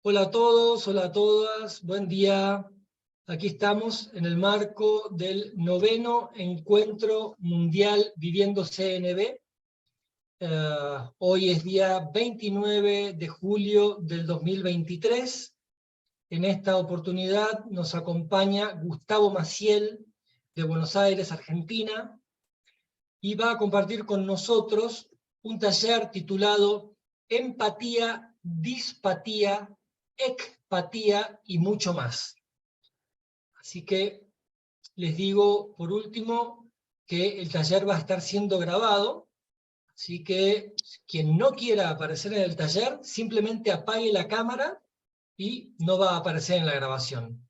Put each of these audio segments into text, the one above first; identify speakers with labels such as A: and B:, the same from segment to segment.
A: Hola a todos, hola a todas, buen día. Aquí estamos en el marco del 9º Encuentro Mundial Viviendo CNV. Hoy es día 29 de julio del 2023. En esta oportunidad nos acompaña Gustavo Maciel, de Buenos Aires, Argentina, y va a compartir con nosotros un taller titulado Empatía, Dispatía, Ecpatía y mucho más. Así que les digo por último que el taller va a estar siendo grabado, así que quien no quiera aparecer en el taller simplemente apague la cámara y no va a aparecer en la grabación.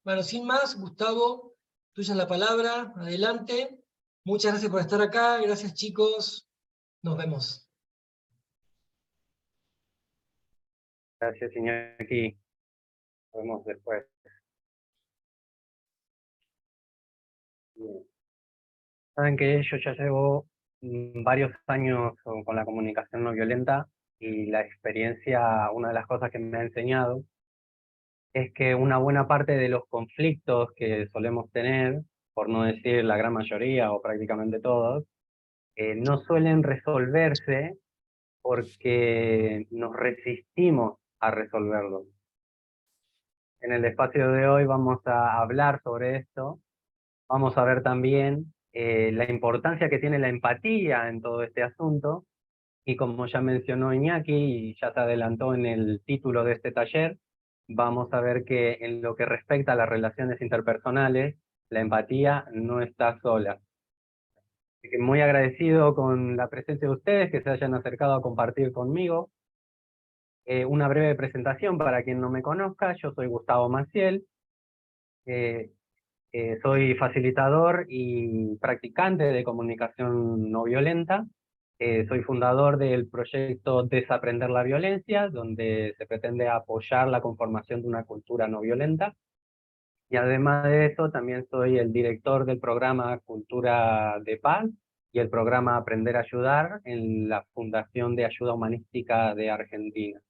A: Bueno, sin más, Gustavo, tuya es la palabra, adelante. Muchas gracias por estar acá, gracias chicos, nos vemos.
B: Gracias, Iñaki. Nos vemos después. Bien. Saben que yo ya llevo varios años con la comunicación no violenta y la experiencia, una de las cosas que me ha enseñado es que una buena parte de los conflictos que solemos tener, por no decir la gran mayoría o prácticamente todos, no suelen resolverse porque nos resistimos a resolverlos. En el espacio de hoy vamos a hablar sobre esto. Vamos a ver también la importancia que tiene la empatía en todo este asunto, y como ya mencionó Iñaki y ya se adelantó en el título de este taller, vamos a ver que en lo que respecta a las relaciones interpersonales, la empatía no está sola. Así que muy agradecido con la presencia de ustedes, que se hayan acercado a compartir conmigo. Una breve presentación para quien no me conozca: yo soy Gustavo Maciel. Soy facilitador y practicante de comunicación no violenta. Soy fundador del proyecto Desaprender la Violencia, donde se pretende apoyar la conformación de una cultura no violenta. Y además de eso, también soy el director del programa Cultura de Paz y el programa Aprender a Ayudar en la Fundación de Ayuda Humanística de Argentina.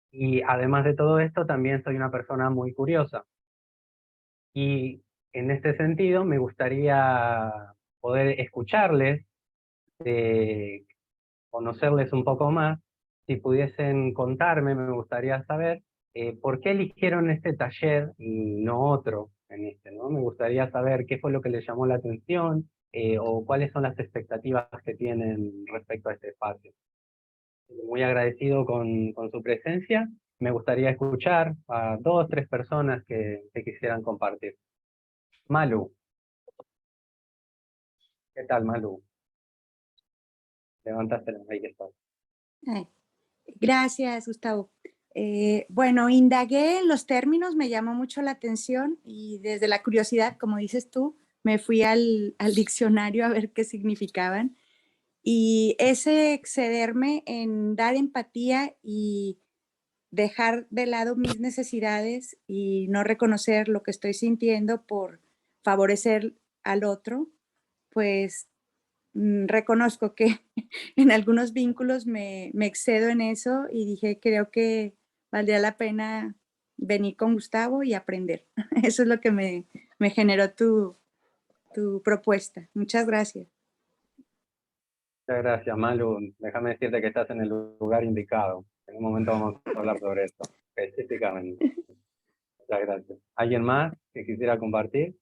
B: Y además de todo esto, también soy una persona muy curiosa. Y en este sentido me gustaría poder escucharles, conocerles un poco más. Si pudiesen contarme, me gustaría saber por qué eligieron este taller y no otro en este, ¿no? Me gustaría saber qué fue lo que les llamó la atención, o cuáles son las expectativas que tienen respecto a este espacio. Muy agradecido con su presencia. Me gustaría escuchar a 2, 3 personas que quisieran compartir. Malu. ¿Qué tal, Malu? Levantaste la mano, ahí está.
C: Ay, gracias, Gustavo. Bueno, indagué en los términos, me llamó mucho la atención y desde la curiosidad, como dices tú, me fui al diccionario a ver qué significaban. Y ese excederme en dar empatía y dejar de lado mis necesidades y no reconocer lo que estoy sintiendo por favorecer al otro, pues reconozco que en algunos vínculos me excedo en eso y dije, creo que valdría la pena venir con Gustavo y aprender. Eso es lo que me generó tu propuesta. Muchas gracias.
B: Muchas gracias, Malu. Déjame decirte que estás en el lugar indicado. En un momento vamos a hablar sobre esto, específicamente. Muchas gracias. ¿Alguien más que quisiera compartir?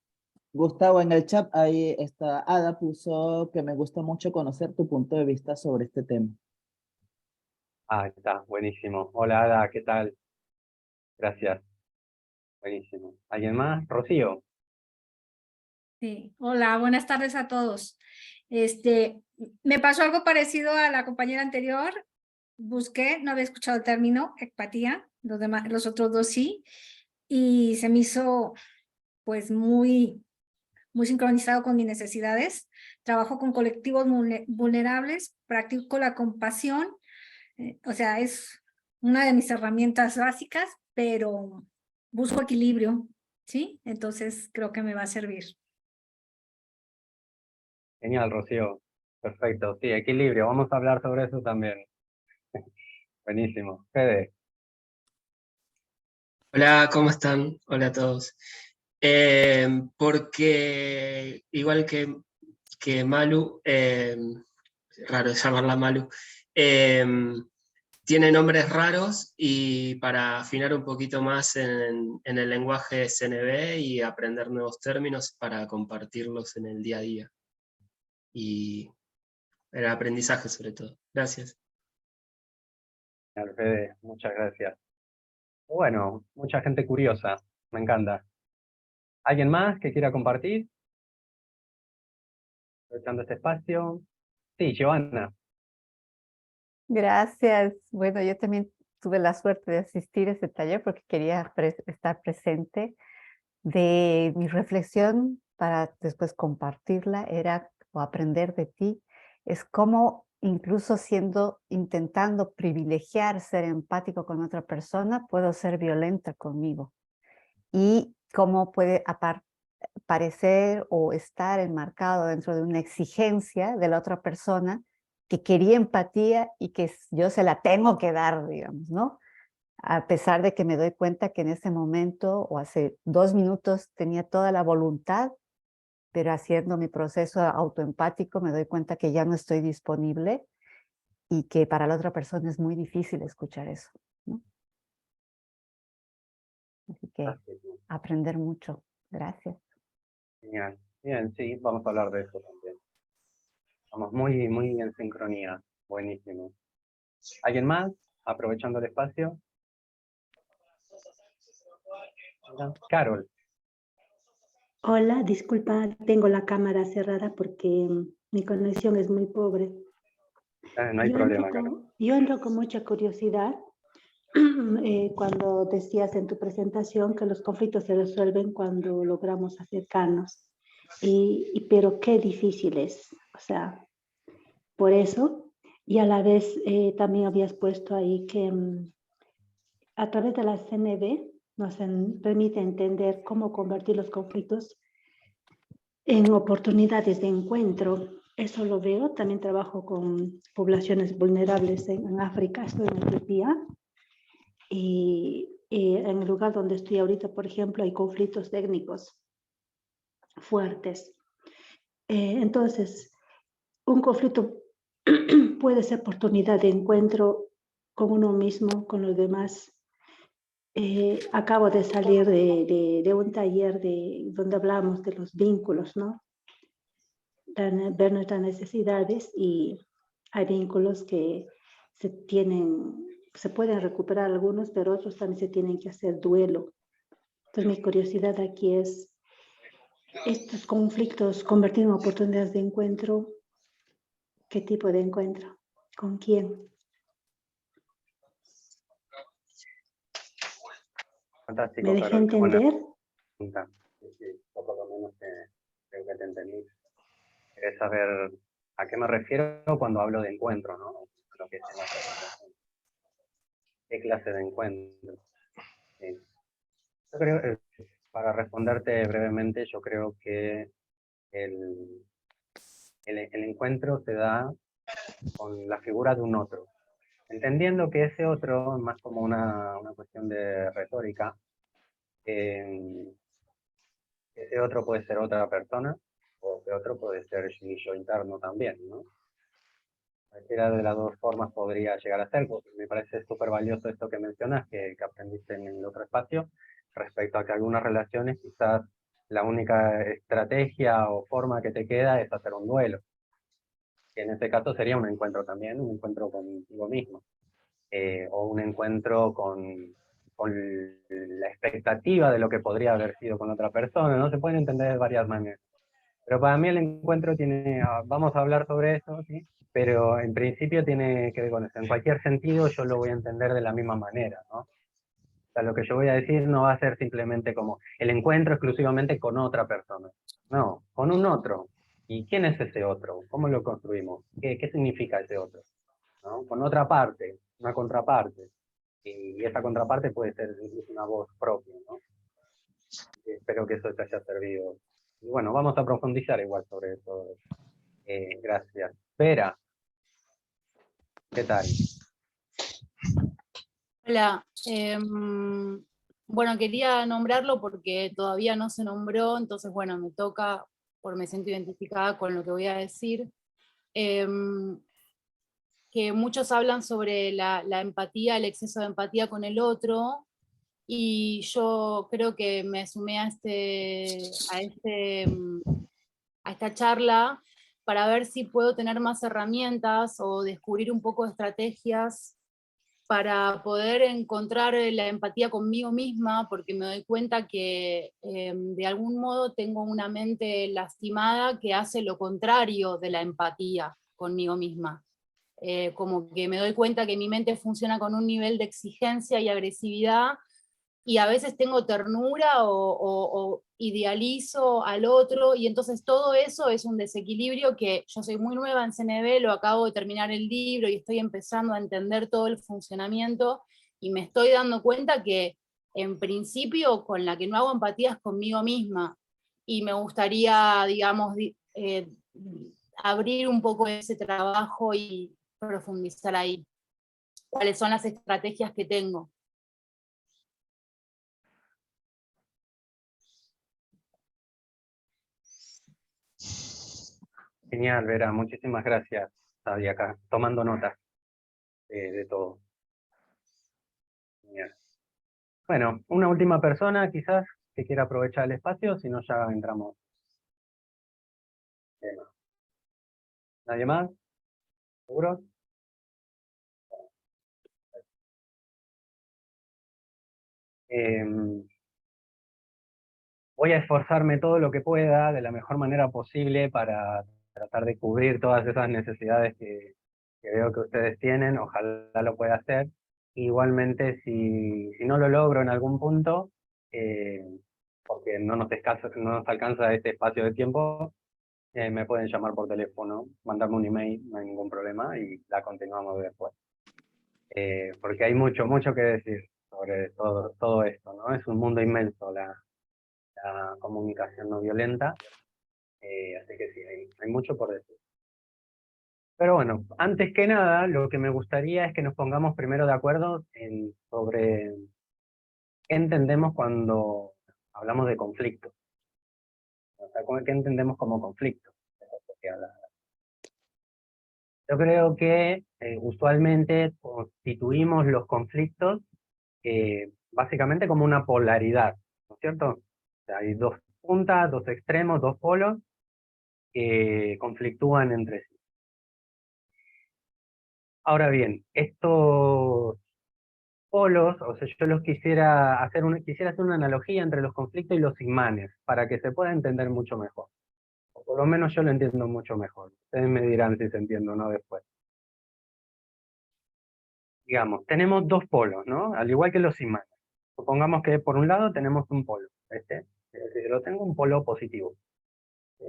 D: Gustavo, en el chat ahí está, Ada puso que me gusta mucho conocer tu punto de vista sobre este tema.
B: Ah, está, buenísimo. Hola, Ada, ¿qué tal? Gracias. Buenísimo. ¿Alguien más? Rocío.
E: Sí. Hola, buenas tardes a todos. Me pasó algo parecido a la compañera anterior. Busqué, no había escuchado el término empatía, los otros dos sí, y se me hizo pues muy sincronizado con mis necesidades. Trabajo con colectivos vulnerables, practico la compasión, o sea, es una de mis herramientas básicas, pero busco equilibrio, ¿sí? Entonces creo que me va a servir.
B: Genial, Rocío. Perfecto. Sí, equilibrio. Vamos a hablar sobre eso también. Buenísimo. Fede.
F: Hola, ¿cómo están? Hola a todos. Porque igual que Malu, raro llamarla Malu, eh, tiene nombres raros y para afinar un poquito más en el lenguaje SNB y aprender nuevos términos para compartirlos en el día a día. Y el aprendizaje sobre todo. Gracias.
B: Fede, muchas gracias. Bueno, mucha gente curiosa, me encanta. ¿Alguien más que quiera compartir? Aprovechando este espacio. Sí, Giovanna.
G: Gracias. Bueno, yo también tuve la suerte de asistir a ese taller porque quería estar presente. De mi reflexión para después compartirla era, o aprender de ti, es cómo incluso intentando privilegiar ser empático con otra persona, puedo ser violenta conmigo. Y cómo puede parecer o estar enmarcado dentro de una exigencia de la otra persona que quería empatía y que yo se la tengo que dar, digamos, ¿no? A pesar de que me doy cuenta que en ese momento o hace 2 minutos tenía toda la voluntad, pero haciendo mi proceso autoempático me doy cuenta que ya no estoy disponible y que para la otra persona es muy difícil escuchar eso, ¿no? Así que aprender mucho. Gracias.
B: Genial. Bien, sí, vamos a hablar de eso también. Estamos muy, muy en sincronía. Buenísimo. ¿Alguien más? Aprovechando el espacio. Carol.
H: Hola, disculpa, tengo la cámara cerrada porque mi conexión es muy pobre.
B: No hay problema, Carol.
H: Yo entro con mucha curiosidad cuando decías en tu presentación que los conflictos se resuelven cuando logramos acercarnos. Pero qué difícil es. O sea, por eso, y a la vez también habías puesto ahí que a través de la CNV nos permite entender cómo convertir los conflictos en oportunidades de encuentro. Eso lo veo. También trabajo con poblaciones vulnerables en África, estoy en Etiopía. Y en el lugar donde estoy ahorita, por ejemplo, hay conflictos técnicos fuertes. Entonces, un conflicto puede ser oportunidad de encuentro con uno mismo, con los demás. Acabo de salir de un taller donde hablamos de los vínculos, ¿no? Ver nuestras necesidades, y hay vínculos que se pueden recuperar algunos, pero otros también se tienen que hacer duelo. Entonces mi curiosidad aquí es estos conflictos convertir en oportunidades de encuentro. ¿Qué tipo de encuentro? ¿Con quién?
B: Fantástico,
H: ¿Me dejé
B: Carol. Qué buena
H: entender?
B: pregunta. Sí, yo por lo menos creo que te entendí. Querés saber a qué me refiero cuando hablo de encuentro, ¿no? Lo que es en la presentación. ¿Qué clase de encuentro? Sí. Yo creo, para responderte brevemente, yo creo que el encuentro se da con la figura de un otro, entendiendo que ese otro, más como una cuestión de retórica, ese otro puede ser otra persona, o ese otro puede ser yo interno también, ¿no? Cualquiera de las dos formas podría llegar a ser, porque me parece súper valioso esto que mencionas, que aprendiste en el otro espacio, respecto a que algunas relaciones quizás la única estrategia o forma que te queda es hacer un duelo. Que en este caso sería un encuentro también, un encuentro contigo mismo, o un encuentro con la expectativa de lo que podría haber sido con otra persona, ¿no? Se pueden entender de varias maneras. Pero para mí el encuentro tiene, vamos a hablar sobre eso, ¿sí? Pero en principio tiene que ver con eso. En cualquier sentido yo lo voy a entender de la misma manera, ¿no? O sea, lo que yo voy a decir no va a ser simplemente como el encuentro exclusivamente con otra persona. No, con un otro. ¿Y quién es ese otro? ¿Cómo lo construimos? ¿Qué significa ese otro? ¿No? Con otra parte, una contraparte. Y esa contraparte puede ser incluso una voz propia, ¿no? Espero que eso te haya servido. Y bueno, vamos a profundizar igual sobre eso. Gracias. Vera, ¿qué tal?
I: Hola, Bueno, quería nombrarlo porque todavía no se nombró, entonces bueno, me toca, porque me siento identificada con lo que voy a decir. Que muchos hablan sobre la empatía, el exceso de empatía con el otro, y yo creo que me sumé a esta charla para ver si puedo tener más herramientas o descubrir un poco de estrategias para poder encontrar la empatía conmigo misma, porque me doy cuenta que de algún modo tengo una mente lastimada que hace lo contrario de la empatía conmigo misma. Como que me doy cuenta que mi mente funciona con un nivel de exigencia y agresividad, y a veces tengo ternura o idealizo al otro, y entonces todo eso es un desequilibrio que yo soy muy nueva en CNB, lo acabo de terminar el libro y estoy empezando a entender todo el funcionamiento, y me estoy dando cuenta que en principio con la que no hago empatía es conmigo misma, y me gustaría, digamos, abrir un poco ese trabajo y profundizar ahí. ¿Cuáles son las estrategias que tengo?
B: Genial, Vera, muchísimas gracias. Estaba acá tomando nota de todo. Genial. Bueno, una última persona quizás que quiera aprovechar el espacio, si no ya entramos. ¿Nadie más? ¿Seguro? Voy a esforzarme todo lo que pueda, de la mejor manera posible, para tratar de cubrir todas esas necesidades que veo que ustedes tienen. Ojalá lo pueda hacer. Igualmente, si no lo logro en algún punto, porque no nos alcanza este espacio de tiempo, me pueden llamar por teléfono, mandarme un email, no hay ningún problema, y la continuamos después. Porque hay mucho que decir sobre todo esto, ¿no? Es un mundo inmenso la comunicación no violenta, así que sí, hay mucho por decir. Pero bueno, antes que nada, lo que me gustaría es que nos pongamos primero de acuerdo sobre qué entendemos cuando hablamos de conflicto. O sea, ¿qué entendemos como conflicto? Yo creo que usualmente constituimos los conflictos básicamente como una polaridad, ¿no es cierto? O sea, hay dos puntas, dos extremos, dos polos que conflictúan entre sí. Ahora bien, estos polos, o sea, yo quisiera hacer una analogía entre los conflictos y los imanes, para que se pueda entender mucho mejor. O por lo menos yo lo entiendo mucho mejor. Ustedes me dirán si se entiende o no después. Digamos, tenemos dos polos, ¿no? Al igual que los imanes. Supongamos que por un lado tenemos un polo, es decir, yo tengo un polo positivo. ¿Sí?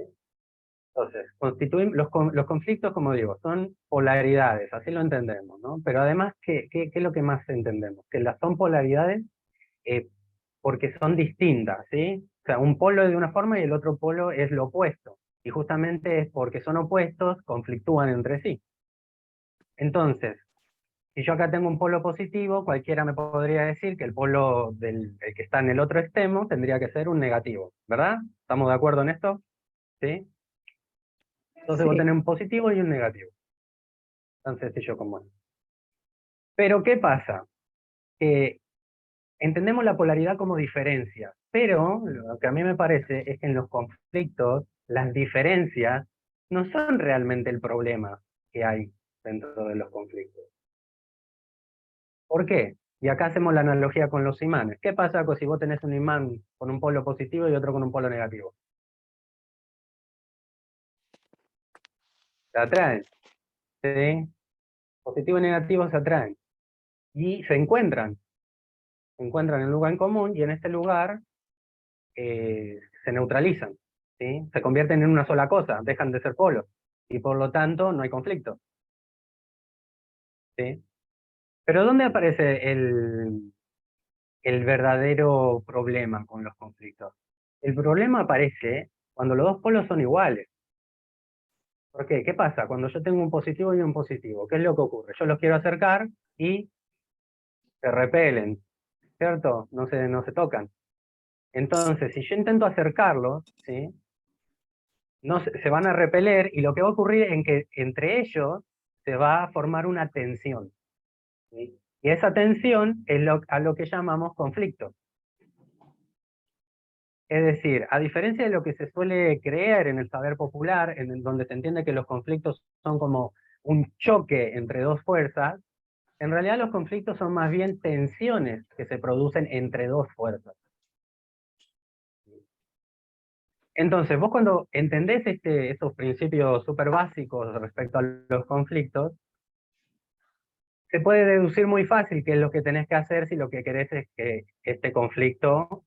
B: Entonces, los conflictos, como digo, son polaridades, así lo entendemos, ¿no? Pero además, ¿qué es lo que más entendemos? Que son polaridades porque son distintas, ¿sí? O sea, un polo es de una forma y el otro polo es lo opuesto. Y justamente es porque son opuestos, conflictúan entre sí. Entonces, si yo acá tengo un polo positivo, cualquiera me podría decir que el polo el que está en el otro extremo tendría que ser un negativo, ¿verdad? ¿Estamos de acuerdo en esto? ¿Sí? Entonces
D: Sí.
B: vos tenés un positivo y un negativo. Tan sencillo como es. Pero ¿qué pasa? Entendemos la polaridad como diferencia, pero lo que a mí me parece es que en los conflictos las diferencias no son realmente el problema que hay dentro de los conflictos. ¿Por qué? Y acá hacemos la analogía con los imanes. ¿Qué pasa si vos tenés un imán con un polo positivo y otro con un polo negativo? Se atraen, ¿sí? Positivo y negativo se atraen. Y se encuentran en un lugar en común, y en este lugar se neutralizan, ¿sí? Se convierten en una sola cosa, dejan de ser polos, y por lo tanto no hay conflicto. ¿Sí? Pero ¿dónde aparece el verdadero problema con los conflictos? El problema aparece cuando los dos polos son iguales. ¿Por qué? ¿Qué pasa? Cuando yo tengo un positivo y un positivo, ¿qué es lo que ocurre? Yo los quiero acercar y se repelen. ¿cierto? No se tocan. Entonces, si yo intento acercarlos, ¿sí? No se van a repeler y lo que va a ocurrir es que entre ellos se va a formar una tensión, ¿sí? Y esa tensión es a lo que llamamos conflicto. Es decir, a diferencia de lo que se suele creer en el saber popular, donde se entiende que los conflictos son como un choque entre dos fuerzas, en realidad los conflictos son más bien tensiones que se producen entre dos fuerzas. Entonces, vos cuando entendés esos principios súper básicos respecto a los conflictos, se puede deducir muy fácil qué es lo que tenés que hacer si lo que querés es que este conflicto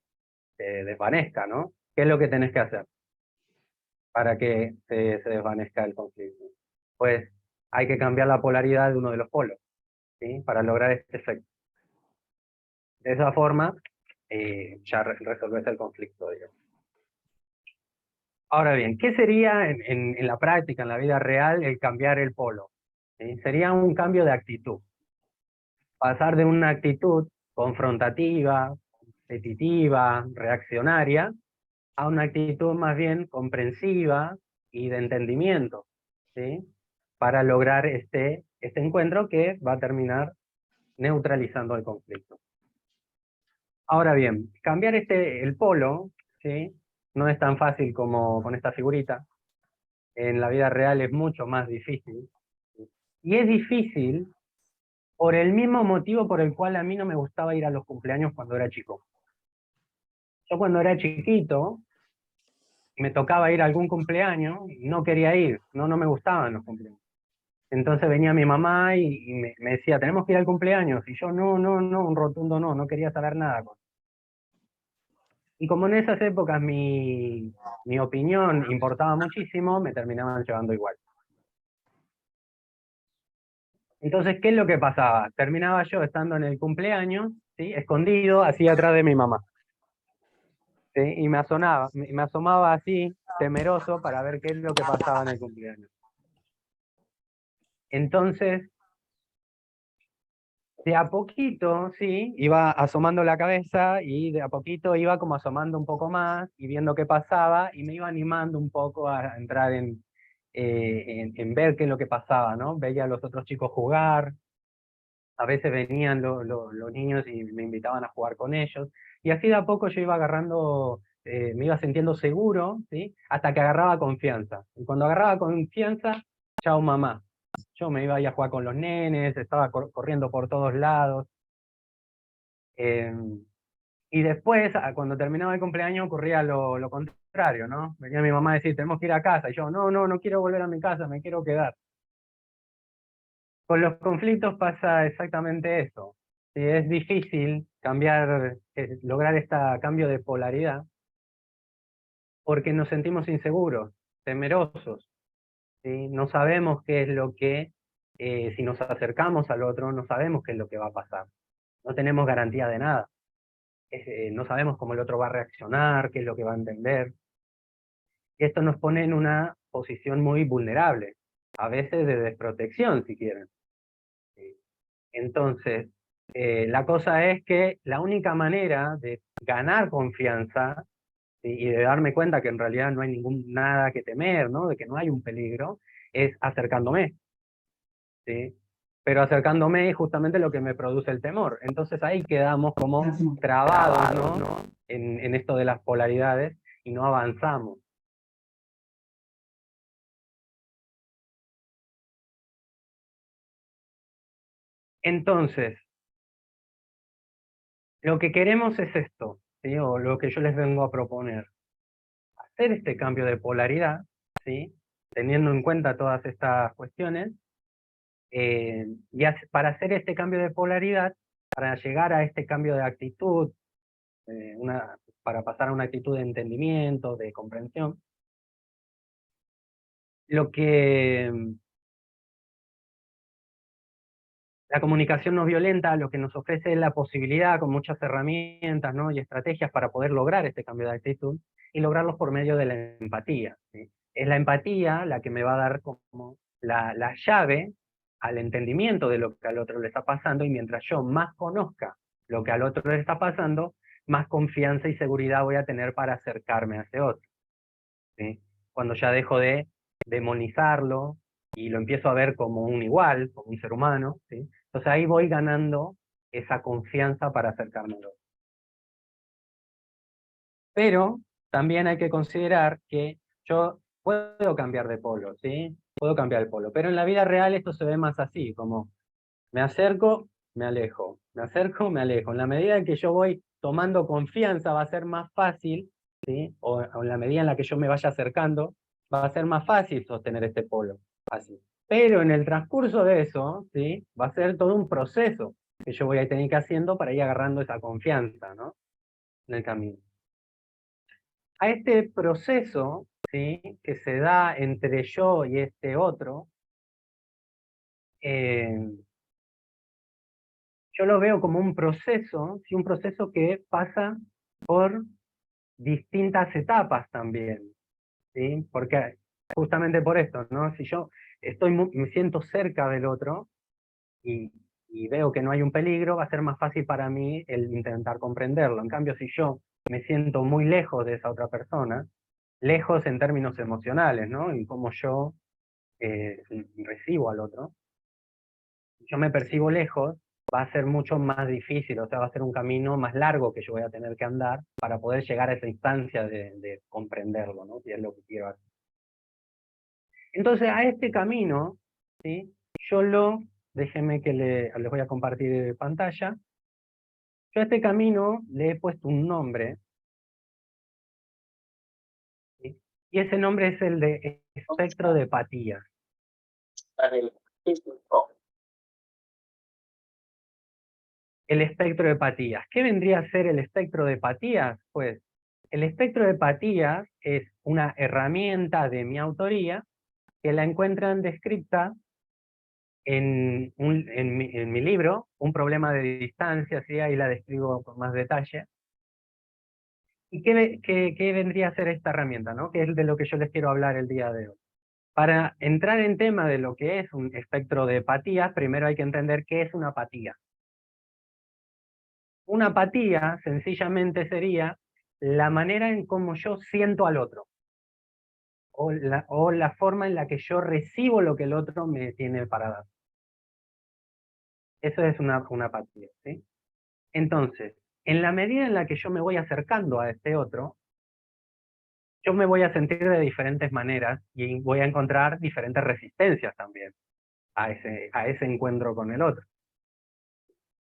B: se desvanezca, ¿no? ¿Qué es lo que tenés que hacer para que se desvanezca el conflicto? Pues hay que cambiar la polaridad de uno de los polos, ¿sí? Para lograr este efecto. De esa forma, ya resolvés el conflicto, digamos. Ahora bien, ¿qué sería en la práctica, en la vida real, el cambiar el polo? ¿Sí? Sería un cambio de actitud. Pasar de una actitud confrontativa, competitiva, reaccionaria, a una actitud más bien comprensiva y de entendimiento, ¿sí? Para lograr este encuentro que va a terminar neutralizando el conflicto. Ahora bien, cambiar el polo, ¿sí? No es tan fácil como con esta figurita. En la vida real es mucho más difícil. Y es difícil por el mismo motivo por el cual a mí no me gustaba ir a los cumpleaños cuando era chico. Yo cuando era chiquito, me tocaba ir a algún cumpleaños, y no quería ir, no me gustaban los cumpleaños. Entonces venía mi mamá y me decía, tenemos que ir al cumpleaños. Y yo no, un rotundo no quería saber nada. Y como en esas épocas mi opinión importaba muchísimo, me terminaban llevando igual. Entonces, ¿qué es lo que pasaba? Terminaba yo estando en el cumpleaños, ¿sí? Escondido, así atrás de mi mamá. ¿Sí? Y me asomaba así, temeroso, para ver qué es lo que pasaba en el cumpleaños. Entonces, de a poquito, sí, iba asomando la cabeza y de a poquito iba como asomando un poco más y viendo qué pasaba y me iba animando un poco a entrar en ver qué es lo que pasaba, ¿no? Veía a los otros chicos jugar, a veces venían los niños y me invitaban a jugar con ellos, y así de a poco yo iba agarrando, me iba sintiendo seguro, ¿sí? Hasta que agarraba confianza. Y cuando agarraba confianza, chao mamá. Yo me iba a ir a jugar con los nenes, estaba corriendo por todos lados. Y después, cuando terminaba el cumpleaños, ocurría lo contrario, ¿no? Venía mi mamá a decir, tenemos que ir a casa, y yo, no quiero volver a mi casa, me quiero quedar. Con los conflictos pasa exactamente eso. Sí, es difícil lograr este cambio de polaridad, porque nos sentimos inseguros, temerosos, ¿sí? No sabemos qué es lo que, si nos acercamos al otro, no sabemos qué es lo que va a pasar. No tenemos garantía de nada. No sabemos cómo el otro va a reaccionar, qué es lo que va a entender. Y esto nos pone en una posición muy vulnerable, a veces de desprotección, si quieren. ¿Sí? Entonces, la cosa es que la única manera de ganar confianza, ¿sí? Y de darme cuenta que en realidad no hay nada que temer, ¿no? De que no hay un peligro, es acercándome, ¿sí? Pero acercándome es justamente lo que me produce el temor. Entonces ahí quedamos como trabados, ¿no? En esto de las polaridades y no avanzamos. Entonces, lo que queremos es esto, ¿sí? O lo que yo les vengo a proponer. Hacer este cambio de polaridad, ¿sí? Teniendo en cuenta todas estas cuestiones, para hacer este cambio de polaridad, para llegar a este cambio de actitud, para pasar a una actitud de entendimiento, de comprensión, la comunicación no violenta lo que nos ofrece es la posibilidad, con muchas herramientas, ¿no? Y estrategias para poder lograr este cambio de actitud y lograrlos por medio de la empatía, ¿sí? Es la empatía la que me va a dar como la llave al entendimiento de lo que al otro le está pasando, y mientras yo más conozca lo que al otro le está pasando, más confianza y seguridad voy a tener para acercarme a ese otro. ¿Sí? Cuando ya dejo de demonizarlo y lo empiezo a ver como un igual, como un ser humano, ¿sí? Entonces ahí voy ganando esa confianza para acercarme al otro. Pero también hay que considerar que yo puedo cambiar de polo, ¿sí? Puedo cambiar el polo, pero en la vida real esto se ve más así, como me acerco, me alejo, me acerco, me alejo. En la medida en que yo voy tomando confianza va a ser más fácil, ¿sí? O en la medida en la que yo me vaya acercando, va a ser más fácil sostener este polo, así. Pero en el transcurso de eso, ¿sí? Va a ser todo un proceso que yo voy a tener que ir haciendo para ir agarrando esa confianza, ¿no? En el camino. A este proceso, ¿sí? Que se da entre yo y este otro, yo lo veo como un proceso, ¿sí? Un proceso que pasa por distintas etapas también, ¿sí? Porque justamente por esto, ¿no? Si yo me siento cerca del otro y veo que no hay un peligro, va a ser más fácil para mí el intentar comprenderlo. En cambio, si yo me siento muy lejos de esa otra persona, lejos en términos emocionales, ¿no? Y cómo yo recibo al otro, yo me percibo lejos, va a ser mucho más difícil, o sea, va a ser un camino más largo que yo voy a tener que andar para poder llegar a esa instancia de comprenderlo, ¿no? Si es lo que quiero hacer. Entonces, a este camino, ¿sí? Déjenme que les voy a compartir pantalla. Yo a este camino le he puesto un nombre, ¿sí? Y ese nombre es el de espectro de Patías. El espectro de Patías. ¿Qué vendría a ser el espectro de Patías? Pues el espectro de Patías es una herramienta de mi autoría que la encuentran descrita en mi libro, Un problema de distancia, ¿sí? Ahí la describo con más detalle. ¿Y qué vendría a ser esta herramienta, ¿no? Que es de lo que yo les quiero hablar el día de hoy. Para entrar en tema de lo que es un espectro de Patías, primero hay que entender qué es una apatía. Una apatía, sencillamente, sería la manera en cómo yo siento al otro, o la forma en la que yo recibo lo que el otro me tiene para dar. Eso es una apatía, ¿sí? Entonces, en la medida en la que yo me voy acercando a este otro, yo me voy a sentir de diferentes maneras y voy a encontrar diferentes resistencias también a ese encuentro con el otro.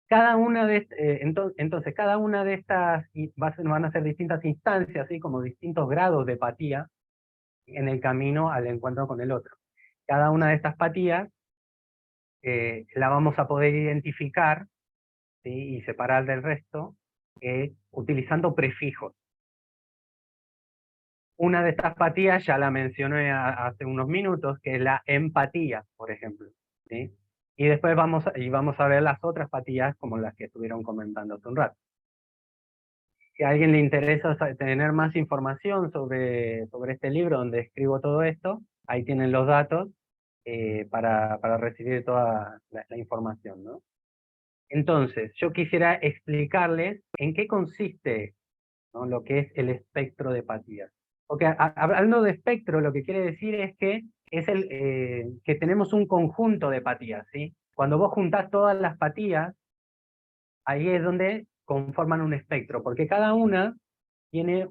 B: Entonces, cada una de estas van a ser distintas instancias, ¿sí? Como distintos grados de apatía en el camino al encuentro con el otro. Cada una de estas patías la vamos a poder identificar, ¿sí? Y separar del resto utilizando prefijos. Una de estas patías ya la mencioné hace unos minutos, que es la empatía, por ejemplo, ¿sí? Y después vamos a ver las otras patías como las que estuvieron comentando hace un rato. Si a alguien le interesa tener más información sobre este libro donde escribo todo esto, ahí tienen los datos para recibir toda la información, ¿no? Entonces, yo quisiera explicarles en qué consiste, ¿no? Lo que es el espectro de patías. Porque hablando de espectro, lo que quiere decir es que que tenemos un conjunto de patías, ¿sí? Cuando vos juntás todas las patías, ahí es donde conforman un espectro, porque cada una tiene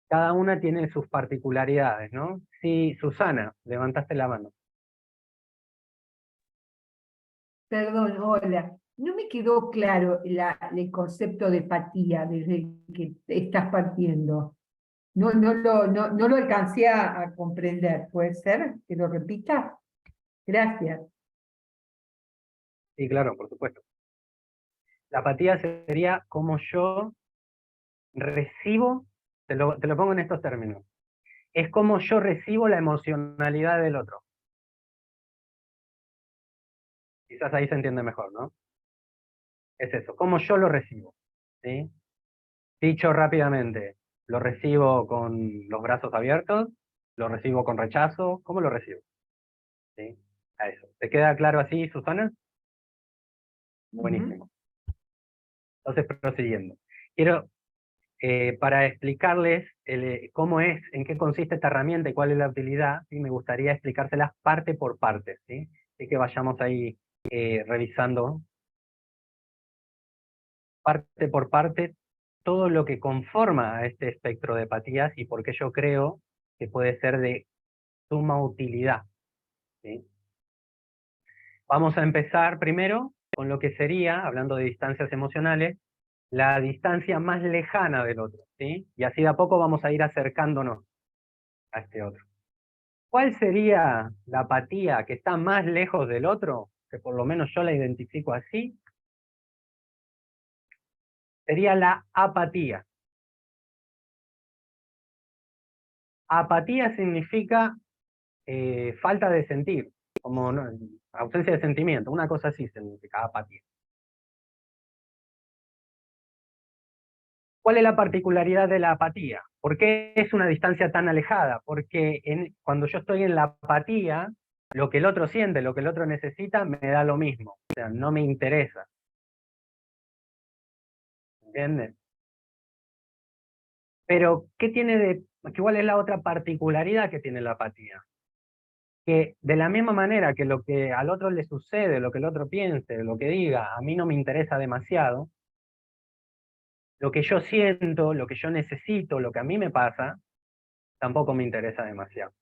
B: cada una tiene sus particularidades, ¿no? Sí, Susana, levantaste la mano.
J: Perdón, hola. No me quedó claro el concepto de empatía desde que estás partiendo. No lo alcancé a comprender. ¿Puede ser que lo repitas? Gracias.
B: Sí, claro, por supuesto. La apatía sería como yo recibo, te lo pongo en estos términos, es como yo recibo la emocionalidad del otro. Quizás ahí se entiende mejor, ¿no? Es eso, como yo lo recibo, ¿sí? Dicho rápidamente, ¿lo recibo con los brazos abiertos? ¿Lo recibo con rechazo? ¿Cómo lo recibo? ¿Sí? A eso. ¿Te queda claro así, Susana? Buenísimo. Entonces, prosiguiendo. Quiero, para explicarles cómo es, en qué consiste esta herramienta y cuál es la utilidad, ¿sí? Me gustaría explicárselas parte por parte, ¿sí? Así que vayamos ahí revisando parte por parte todo lo que conforma a este espectro de apatías y por qué yo creo que puede ser de suma utilidad, ¿sí? Vamos a empezar primero con lo que sería, hablando de distancias emocionales, la distancia más lejana del otro, ¿sí? Y así de a poco vamos a ir acercándonos a este otro. ¿Cuál sería la apatía que está más lejos del otro? Que por lo menos yo la identifico así. Sería la apatía. Apatía significa falta de sentir, como ausencia de sentimiento, una cosa así significa apatía. ¿Cuál es la particularidad de la apatía? ¿Por qué es una distancia tan alejada? Porque cuando yo estoy en la apatía, lo que el otro siente, lo que el otro necesita, me da lo mismo. O sea, no me interesa. ¿Entienden? Pero, ¿cuál es la otra particularidad que tiene la apatía? Que de la misma manera que lo que al otro le sucede, lo que el otro piense, lo que diga, a mí no me interesa demasiado, lo que yo siento, lo que yo necesito, lo que a mí me pasa, tampoco me interesa demasiado.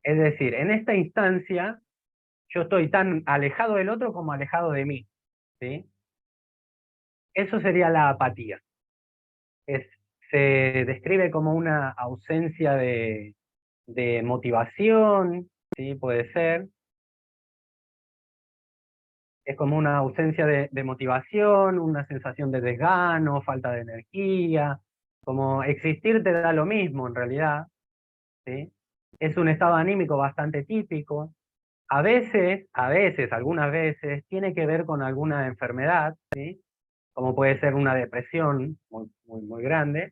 B: Es decir, en esta instancia, yo estoy tan alejado del otro como alejado de mí, ¿sí? Eso sería la apatía. Se describe como una ausencia de motivación, ¿sí? Puede ser. Es como una ausencia de motivación, una sensación de desgano, falta de energía, como existir te da lo mismo en realidad, ¿sí? Es un estado anímico bastante típico. A veces, algunas veces, tiene que ver con alguna enfermedad, ¿sí? Como puede ser una depresión muy grande,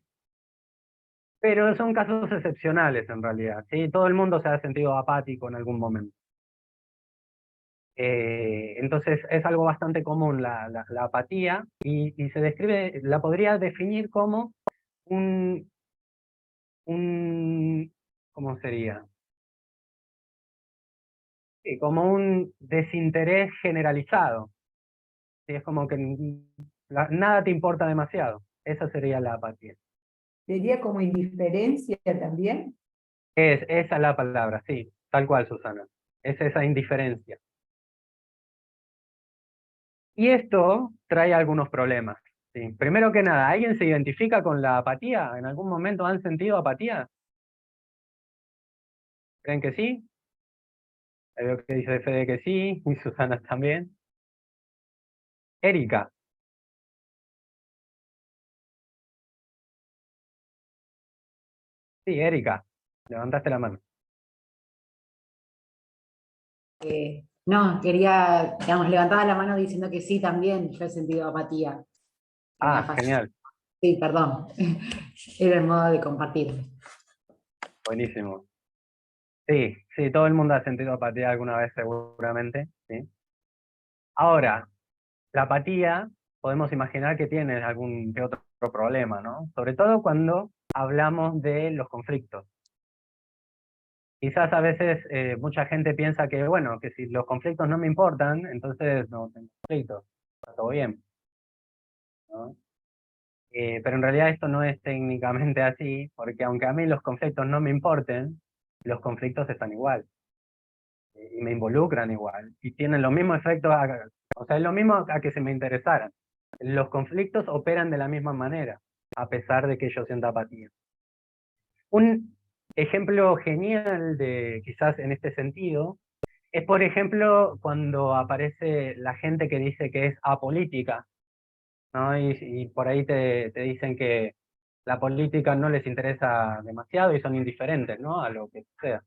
B: pero son casos excepcionales en realidad, ¿sí? Todo el mundo se ha sentido apático en algún momento. Entonces es algo bastante común la apatía y se describe, la podría definir como un ¿cómo sería? Sí, como un desinterés generalizado. Sí, es como que nada te importa demasiado. Esa sería la apatía.
J: ¿Sería como indiferencia también?
B: Esa es la palabra, sí, tal cual, Susana. Es esa indiferencia. Y esto trae algunos problemas. ¿Sí? Primero que nada, ¿alguien se identifica con la apatía? ¿En algún momento han sentido apatía? ¿Creen que sí? Veo que dice Fede que sí, y Susana también. Erika. Sí, Erika. Levantaste la mano.
K: No, quería, digamos, levantaba la mano diciendo que sí también, yo he sentido apatía.
B: Genial.
K: Sí, perdón. Era el modo de compartir.
B: Buenísimo. Sí, sí, todo el mundo ha sentido apatía alguna vez seguramente, ¿sí? Ahora, la apatía, podemos imaginar que tiene algún que otro problema, ¿no? Sobre todo cuando hablamos de los conflictos. Quizás a veces mucha gente piensa que, bueno, que si los conflictos no me importan, entonces no tengo conflictos, está todo bien, ¿no? Pero en realidad esto no es técnicamente así, porque aunque a mí los conflictos no me importen, los conflictos están igual, y me involucran igual, y tienen los mismos efectos, o sea, es lo mismo a que se me interesaran. Los conflictos operan de la misma manera, a pesar de que yo sienta apatía. Un ejemplo genial de quizás en este sentido es, por ejemplo, cuando aparece la gente que dice que es apolítica, ¿no? Y por ahí te dicen que la política no les interesa demasiado y son indiferentes, ¿no? A lo que sea.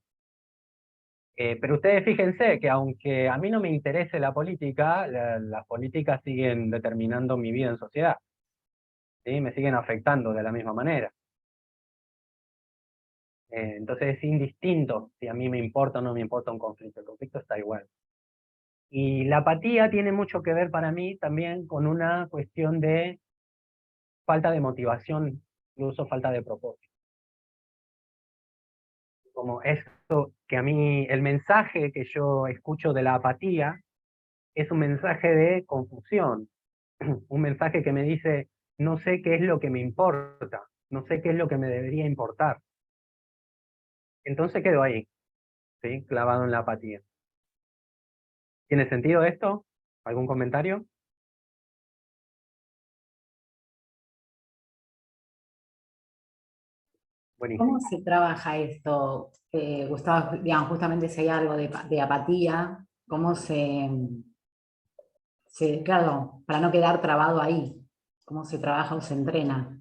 B: Pero ustedes fíjense que aunque a mí no me interese la política, las políticas siguen determinando mi vida en sociedad, ¿sí? Me siguen afectando de la misma manera. Entonces es indistinto si a mí me importa o no me importa un conflicto. El conflicto está igual. Y la apatía tiene mucho que ver para mí también con una cuestión de falta de motivación, incluso falta de propósito. Como esto que a mí, el mensaje que yo escucho de la apatía es un mensaje de confusión, un mensaje que me dice, no sé qué es lo que me importa, no sé qué es lo que me debería importar. Entonces quedo ahí, ¿sí? Clavado en la apatía. ¿Tiene sentido esto? ¿Algún comentario? Buenísimo.
K: ¿Cómo se trabaja esto, Gustavo? Digamos, justamente si hay algo de apatía, ¿cómo claro, para no quedar trabado ahí, cómo se trabaja o se entrena?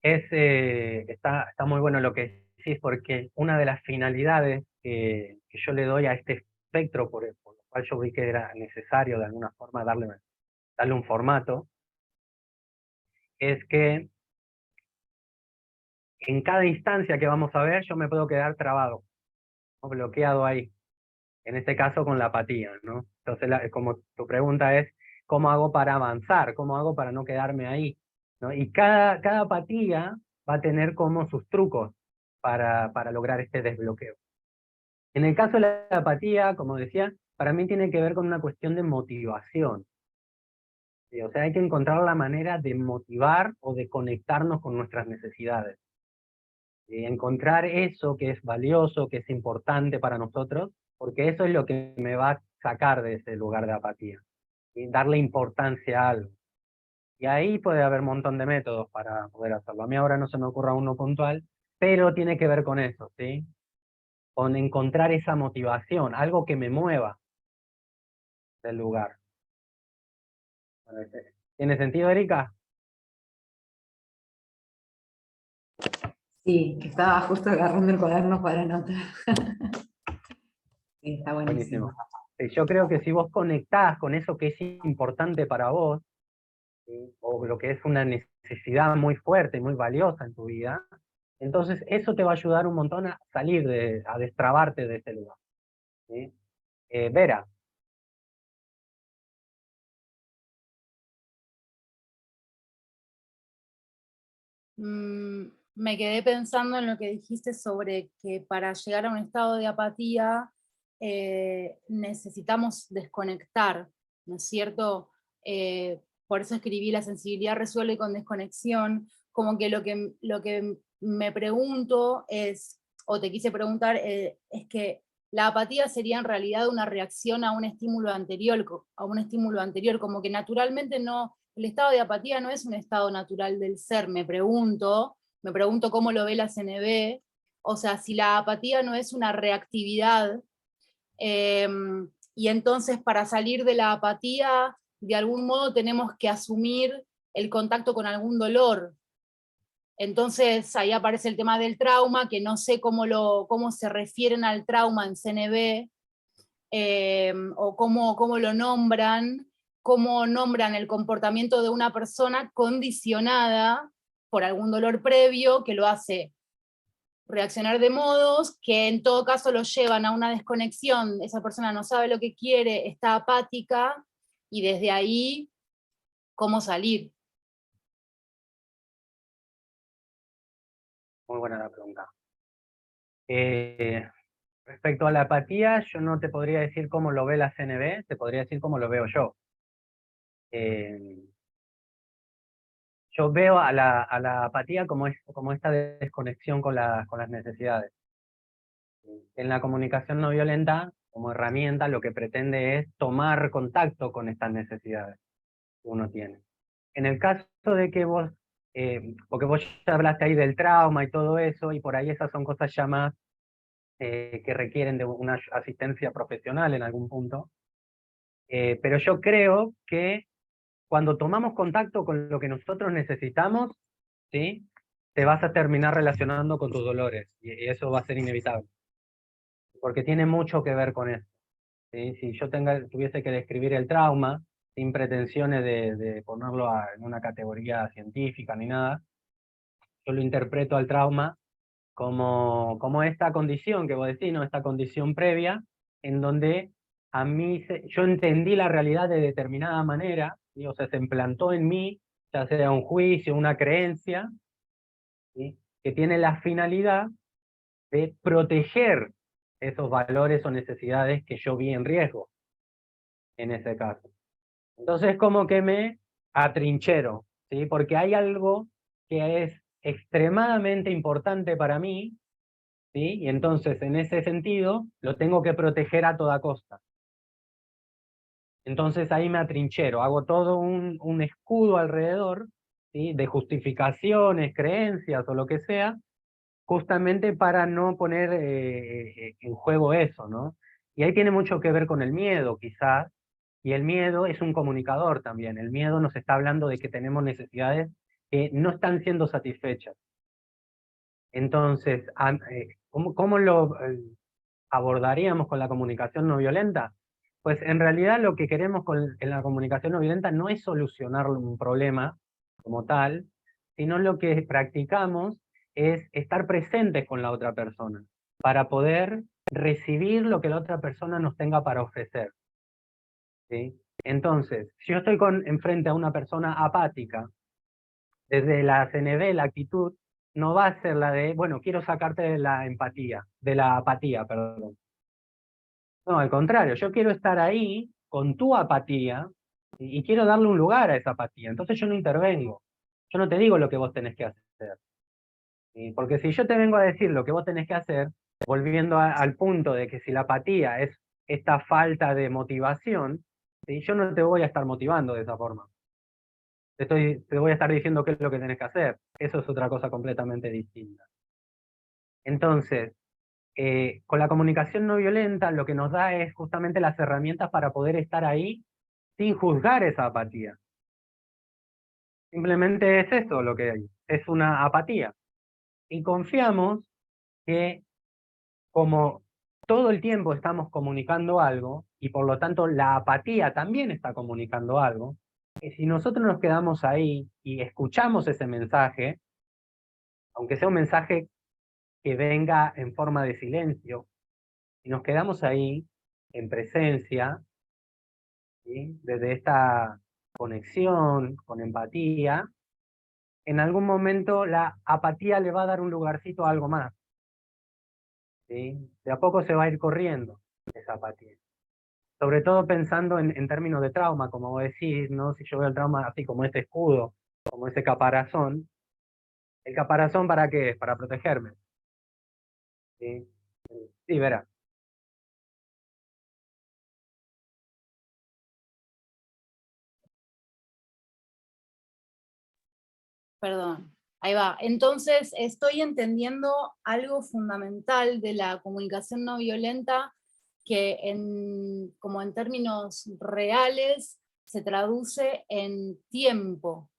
B: Está muy bueno lo que decís, porque una de las finalidades que yo le doy a este espectro, por lo cual yo vi que era necesario de alguna forma darle un formato, es que en cada instancia que vamos a ver yo me puedo quedar trabado o bloqueado ahí, en este caso con la apatía, ¿no? Entonces, como tu pregunta es, ¿cómo hago para avanzar? ¿Cómo hago para no quedarme ahí? ¿No? Y cada apatía va a tener como sus trucos para lograr este desbloqueo. En el caso de la apatía, como decía, para mí tiene que ver con una cuestión de motivación. ¿Sí? O sea, hay que encontrar la manera de motivar o de conectarnos con nuestras necesidades. Encontrar eso que es valioso, que es importante para nosotros, porque eso es lo que me va a sacar de ese lugar de apatía. Y darle importancia a algo. Y ahí puede haber un montón de métodos para poder hacerlo. A mí ahora no se me ocurra uno puntual, pero tiene que ver con eso, ¿sí? Con encontrar esa motivación, algo que me mueva del lugar. ¿Tiene sentido, Erika?
K: Sí, estaba justo agarrando el cuaderno para anotar. Sí, está buenísimo.
B: Buenísimo. Yo creo que si vos conectás con eso que es importante para vos, ¿sí? O lo que es una necesidad muy fuerte y muy valiosa en tu vida, entonces eso te va a ayudar un montón a salir, a destrabarte de ese lugar. ¿Sí? Vera.
I: Me quedé pensando en lo que dijiste sobre que para llegar a un estado de apatía necesitamos desconectar, ¿no es cierto? Por eso escribí La sensibilidad resuelve con desconexión, como que lo que me pregunto es, o te quise preguntar, es que la apatía sería en realidad una reacción a un estímulo anterior, como que naturalmente no, el estado de apatía no es un estado natural del ser, me pregunto cómo lo ve la CNB, o sea, si la apatía no es una reactividad, y entonces para salir de la apatía, de algún modo tenemos que asumir el contacto con algún dolor. Entonces ahí aparece el tema del trauma, que no sé cómo se refieren al trauma en CNB, o cómo lo nombran, cómo nombran el comportamiento de una persona condicionada por algún dolor previo que lo hace reaccionar de modos que en todo caso lo llevan a una desconexión, esa persona no sabe lo que quiere, está apática, y desde ahí, ¿cómo salir?
B: Muy buena la pregunta. Respecto a la apatía, yo no te podría decir cómo lo ve la CNB, te podría decir cómo lo veo yo. Yo veo a la apatía como esta desconexión con las necesidades. En la comunicación no violenta, como herramienta, lo que pretende es tomar contacto con estas necesidades que uno tiene. En el caso de que vos, porque vos ya hablaste ahí del trauma y todo eso, y por ahí esas son cosas ya más que requieren de una asistencia profesional en algún punto, pero yo creo que cuando tomamos contacto con lo que nosotros necesitamos, ¿sí? Te vas a terminar relacionando con tus dolores, y eso va a ser inevitable, porque tiene mucho que ver con eso. ¿Sí? Si yo tuviese que describir el trauma, sin pretensiones de ponerlo en una categoría científica ni nada, yo lo interpreto al trauma como esta condición que vos decís, ¿no? Esta condición previa en donde a mí yo entendí la realidad de determinada manera, ¿sí? O sea, se implantó en mí, ya sea un juicio, una creencia, ¿sí? Que tiene la finalidad de proteger esos valores o necesidades que yo vi en riesgo, en ese caso. Entonces como que me atrinchero, ¿sí? Porque hay algo que es extremadamente importante para mí, ¿sí? Y entonces en ese sentido lo tengo que proteger a toda costa. Entonces ahí me atrinchero, hago todo un escudo alrededor, ¿sí? De justificaciones, creencias o lo que sea, justamente para no poner en juego eso, ¿no? Y ahí tiene mucho que ver con el miedo, quizás, y el miedo es un comunicador también. El miedo nos está hablando de que tenemos necesidades que no están siendo satisfechas. Entonces, ¿cómo lo abordaríamos con la comunicación no violenta? Pues en realidad lo que queremos en la comunicación no violenta no es solucionar un problema como tal, sino lo que practicamos es estar presentes con la otra persona, para poder recibir lo que la otra persona nos tenga para ofrecer, ¿sí? Entonces, si yo estoy enfrente a una persona apática, desde la CNV, la actitud no va a ser la de, bueno, quiero sacarte de la apatía, perdón. No, al contrario, yo quiero estar ahí con tu apatía y quiero darle un lugar a esa apatía. Entonces yo no intervengo. Yo no te digo lo que vos tenés que hacer. ¿Sí? Porque si yo te vengo a decir lo que vos tenés que hacer, volviendo al punto de que si la apatía es esta falta de motivación, ¿sí? Yo no te voy a estar motivando de esa forma. Te voy a estar diciendo qué es lo que tenés que hacer. Eso es otra cosa completamente distinta. Entonces, con la comunicación no violenta lo que nos da es justamente las herramientas para poder estar ahí sin juzgar esa apatía. Simplemente es eso lo que hay, es una apatía. Y confiamos que como todo el tiempo estamos comunicando algo, y por lo tanto la apatía también está comunicando algo, que si nosotros nos quedamos ahí y escuchamos ese mensaje, aunque sea un mensaje que venga en forma de silencio, y nos quedamos ahí en presencia, ¿sí? Desde esta conexión, con empatía, en algún momento la apatía le va a dar un lugarcito a algo más, ¿sí? De a poco se va a ir corriendo esa apatía. Sobre todo pensando en términos de trauma, como vos decís, ¿no? Si yo veo el trauma así como este escudo, como ese caparazón, ¿el caparazón para qué es? Para protegerme, ¿sí? Sí, verá.
I: Perdón, ahí va. Entonces, estoy entendiendo algo fundamental de la comunicación no violenta que como en términos reales se traduce en tiempo.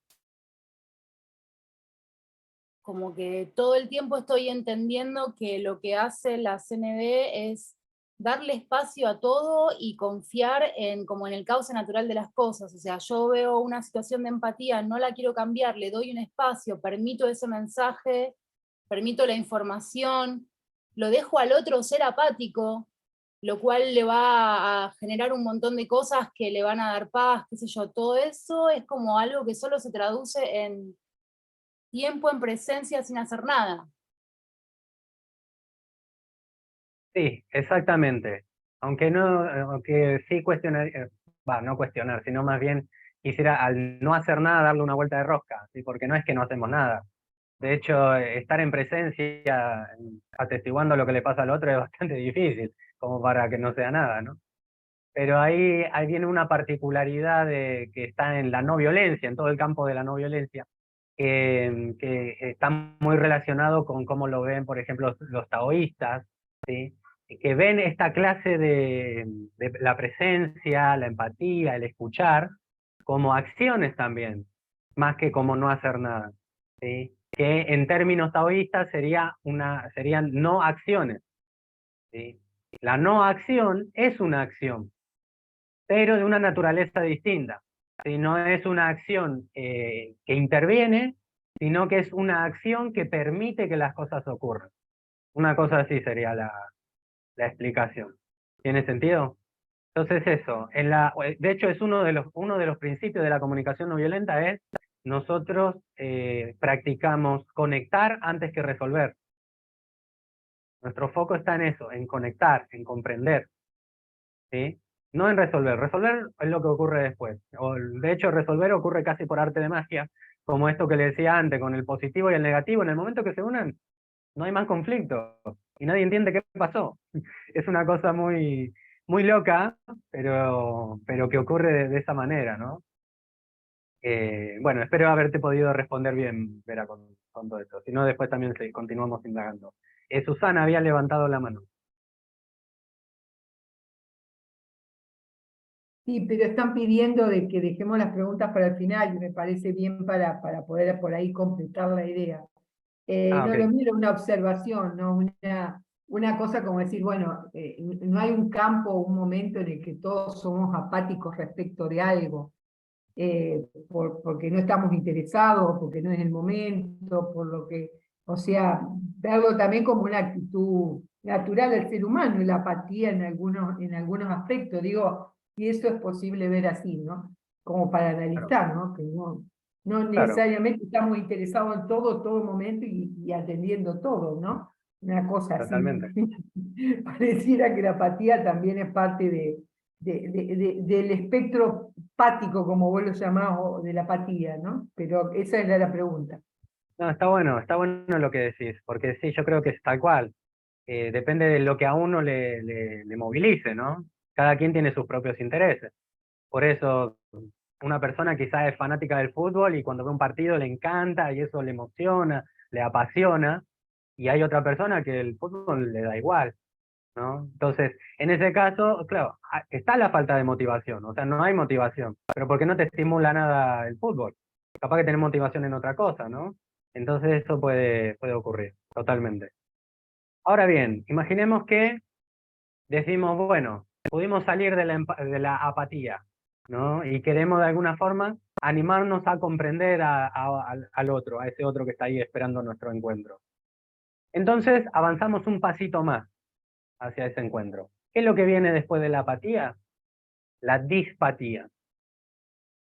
I: Como que todo el tiempo estoy entendiendo que lo que hace la CNV es darle espacio a todo y confiar como en el cauce natural de las cosas. O sea, yo veo una situación de empatía, no la quiero cambiar, le doy un espacio, permito ese mensaje, permito la información, lo dejo al otro ser apático, lo cual le va a generar un montón de cosas que le van a dar paz, qué sé yo. Todo eso es como algo que solo se traduce en tiempo en presencia sin hacer nada.
B: Sí, exactamente. Aunque sí cuestionar, no cuestionar, sino más bien quisiera al no hacer nada darle una vuelta de rosca, ¿sí? Porque no es que no hacemos nada. De hecho, estar en presencia, atestiguando lo que le pasa al otro es bastante difícil, como para que no sea nada, ¿no? Pero ahí viene una particularidad que está en la no violencia, en todo el campo de la no violencia, que está muy relacionado con cómo lo ven, por ejemplo, los taoístas, ¿sí? Que ven esta clase de la presencia, la empatía, el escuchar, como acciones también, más que como no hacer nada, ¿sí? Que en términos taoístas serían no acciones, ¿sí? La no acción es una acción, pero de una naturaleza distinta. ¿Sí? No es una acción que interviene, sino que es una acción que permite que las cosas ocurran. Una cosa así sería la explicación. ¿Tiene sentido? Entonces eso, de hecho es uno de los principios de la comunicación no violenta es, nosotros practicamos conectar antes que resolver. Nuestro foco está en eso, en conectar, en comprender, ¿sí? No en resolver. Resolver es lo que ocurre después. De hecho, resolver ocurre casi por arte de magia, como esto que le decía antes, con el positivo y el negativo. En el momento que se unan, no hay más conflicto y nadie entiende qué pasó. Es una cosa muy, muy loca, pero que ocurre de esa manera, ¿no? Bueno, espero haberte podido responder bien, Vera, con todo esto. Si no, después también continuamos indagando. Susana había levantado la mano.
J: Sí, pero están pidiendo de que dejemos las preguntas para el final y me parece bien para poder por ahí completar la idea. No,
B: Ok.
J: lo mío era una observación, ¿no? Una cosa como decir, bueno, no hay un campo, un momento en el que todos somos apáticos respecto de algo, porque no estamos interesados, porque no es el momento, por lo que, o sea, verlo también como una actitud natural del ser humano, y la apatía en algunos aspectos, digo, y eso es posible ver así, ¿no? Como para analizar, ¿no? Que no
B: Claro.
J: necesariamente estamos interesados en todo momento y atendiendo todo, ¿no? Una cosa así.
B: Totalmente.
J: Pareciera que la apatía también es parte del espectro pático, como vos lo llamás, o de la apatía, ¿no? Pero esa era la pregunta.
B: No, está bueno lo que decís, porque sí, yo creo que es tal cual. Depende de lo que a uno le movilice, ¿no? Cada quien tiene sus propios intereses. Por eso, una persona quizás es fanática del fútbol y cuando ve un partido le encanta y eso le emociona, le apasiona, y hay otra persona que el fútbol le da igual, ¿no? Entonces, en ese caso, claro, está la falta de motivación, o sea, no hay motivación, pero porque no te estimula nada el fútbol. Capaz que tenés motivación en otra cosa, ¿no? Entonces eso puede ocurrir, totalmente. Ahora bien, imaginemos que decimos, bueno, pudimos salir de la apatía, ¿no? Y queremos de alguna forma animarnos a comprender al otro, a ese otro que está ahí esperando nuestro encuentro. Entonces avanzamos un pasito más hacia ese encuentro. ¿Qué es lo que viene después de la apatía? La dispatía.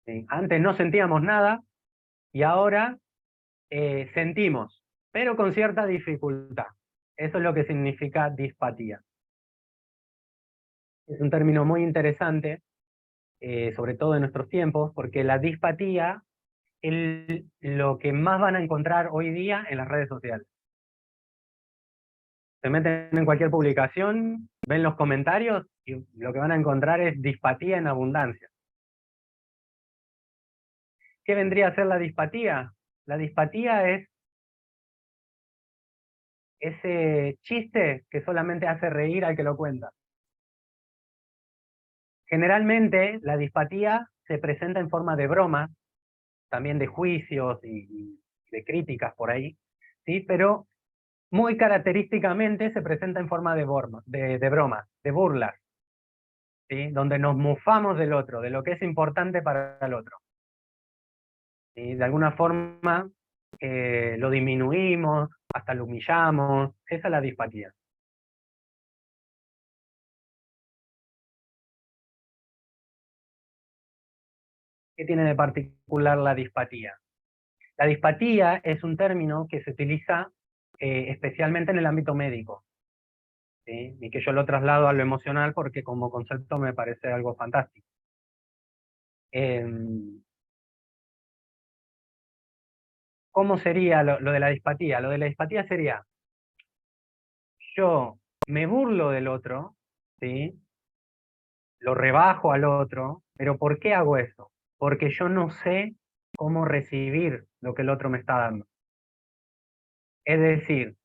B: ¿Sí? Antes no sentíamos nada y ahora sentimos, pero con cierta dificultad. Eso es lo que significa dispatía. Es un término muy interesante, sobre todo en nuestros tiempos, porque la dispatía es lo que más van a encontrar hoy día en las redes sociales. Se meten en cualquier publicación, ven los comentarios y lo que van a encontrar es dispatía en abundancia. ¿Qué vendría a ser la dispatía? La dispatía es ese chiste que solamente hace reír al que lo cuenta. Generalmente la dispatía se presenta en forma de broma, también de juicios y de críticas por ahí, ¿sí? Pero muy característicamente se presenta en forma de bromas, de burlas, ¿sí? Donde nos mufamos del otro, de lo que es importante para el otro. ¿Sí? De alguna forma lo disminuimos, hasta lo humillamos, esa es la dispatía. ¿Qué tiene de particular la dispatía? La dispatía es un término que se utiliza especialmente en el ámbito médico, ¿sí? Y que yo lo traslado a lo emocional porque como concepto me parece algo fantástico. ¿Cómo sería lo de la dispatía? Lo de la dispatía sería, yo me burlo del otro, ¿sí? Lo rebajo al otro, pero ¿por qué hago eso? Porque yo no sé cómo recibir lo que el otro me está dando. Es decir,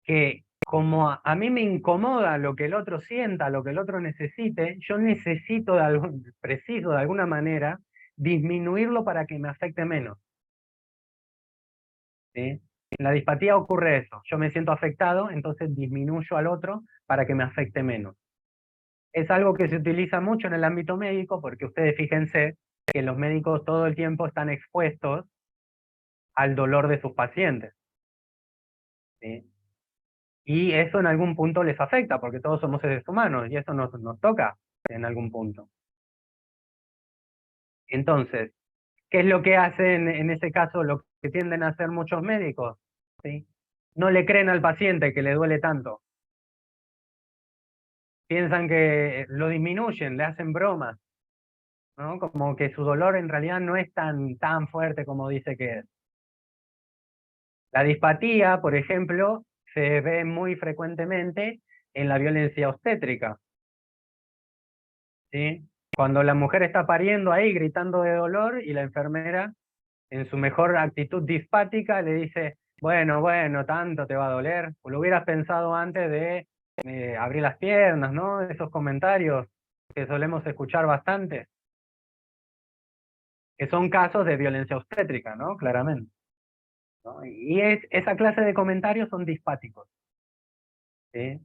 B: que como a mí me incomoda lo que el otro sienta, lo que el otro necesite, yo necesito preciso de alguna manera disminuirlo para que me afecte menos. ¿Sí? En la dispatía ocurre eso, yo me siento afectado, entonces disminuyo al otro para que me afecte menos. Es algo que se utiliza mucho en el ámbito médico porque ustedes fíjense que los médicos todo el tiempo están expuestos al dolor de sus pacientes. ¿Sí? Y eso en algún punto les afecta, porque todos somos seres humanos, y eso nos toca en algún punto. Entonces, ¿qué es lo que hacen en ese caso, lo que tienden a hacer muchos médicos? ¿Sí? No le creen al paciente que le duele tanto. Piensan que lo disminuyen, le hacen bromas, ¿no? Como que su dolor en realidad no es tan fuerte como dice que es. La dispatía, por ejemplo, se ve muy frecuentemente en la violencia obstétrica. ¿Sí? Cuando la mujer está pariendo ahí gritando de dolor y la enfermera, en su mejor actitud dispática, le dice, bueno, tanto te va a doler. O lo hubieras pensado antes de abrir las piernas, ¿no? Esos comentarios que solemos escuchar bastante. Que son casos de violencia obstétrica, ¿no? Claramente. ¿No? Y esa clase de comentarios son dispáticos. ¿Sí?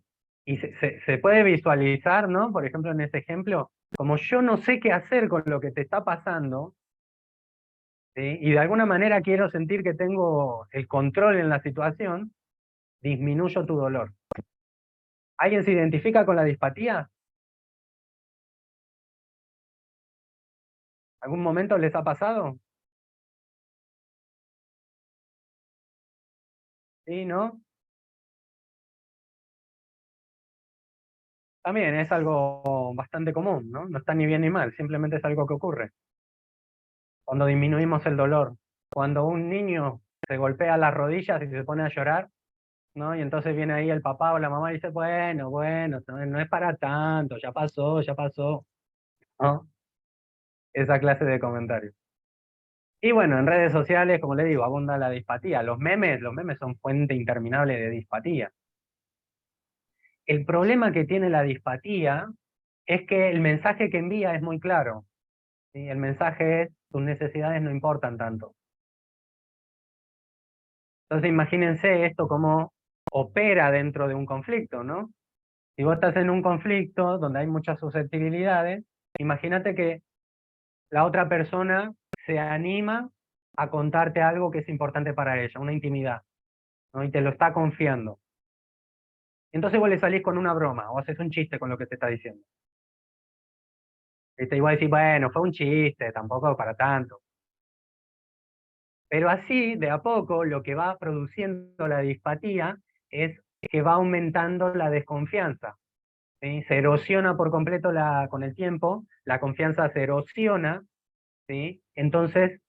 B: Y se puede visualizar, ¿no? Por ejemplo, en este ejemplo, como yo no sé qué hacer con lo que te está pasando, ¿sí? Y de alguna manera quiero sentir que tengo el control en la situación, disminuyo tu dolor. ¿Alguien se identifica con la dispatía? ¿Algún momento les ha pasado? ¿Sí, no? También es algo bastante común, ¿no? No está ni bien ni mal, simplemente es algo que ocurre. Cuando disminuimos el dolor, cuando un niño se golpea las rodillas y se pone a llorar, ¿no? Y entonces viene ahí el papá o la mamá y dice, bueno, no es para tanto, ya pasó, ¿no? Esa clase de comentarios. Y bueno, en redes sociales, como le digo, abunda la dispatía. Los memes son fuente interminable de dispatía. El problema que tiene la dispatía es que el mensaje que envía es muy claro. ¿Sí? El mensaje es, tus necesidades no importan tanto. Entonces imagínense esto como opera dentro de un conflicto, ¿no? Si vos estás en un conflicto donde hay muchas susceptibilidades, imagínate que la otra persona se anima a contarte algo que es importante para ella, una intimidad, ¿no? Y te lo está confiando. Entonces vos le salís con una broma o haces un chiste con lo que te está diciendo. Y te iba a decir, bueno, fue un chiste, tampoco para tanto. Pero así, de a poco, lo que va produciendo la dispatía es que va aumentando la desconfianza. ¿Sí? Se erosiona por completo con el tiempo, la confianza se erosiona, ¿sí? Entonces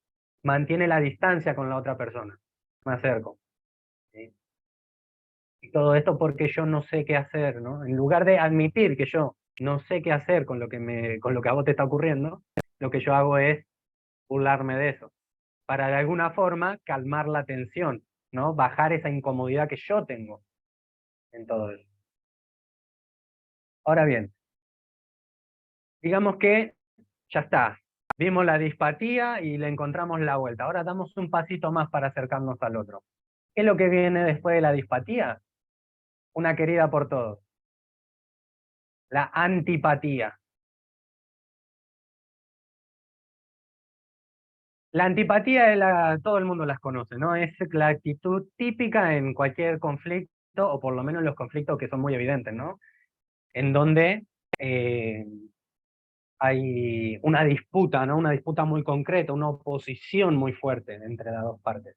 B: mantiene la distancia con la otra persona, me acerco. ¿Sí? Y todo esto porque yo no sé qué hacer, ¿no? En lugar de admitir que yo no sé qué hacer con lo que a vos te está ocurriendo, lo que yo hago es burlarme de eso, para de alguna forma calmar la tensión, ¿no? Bajar esa incomodidad que yo tengo en todo eso. Ahora bien, digamos que ya está, vimos la dispatía y le encontramos la vuelta. Ahora damos un pasito más para acercarnos al otro. ¿Qué es lo que viene después de la dispatía? Una querida por todos. La antipatía. La antipatía todo el mundo las conoce, ¿no? Es la actitud típica en cualquier conflicto, o por lo menos los conflictos que son muy evidentes, ¿no? En donde hay una disputa, ¿no? Una disputa muy concreta, una oposición muy fuerte entre las dos partes.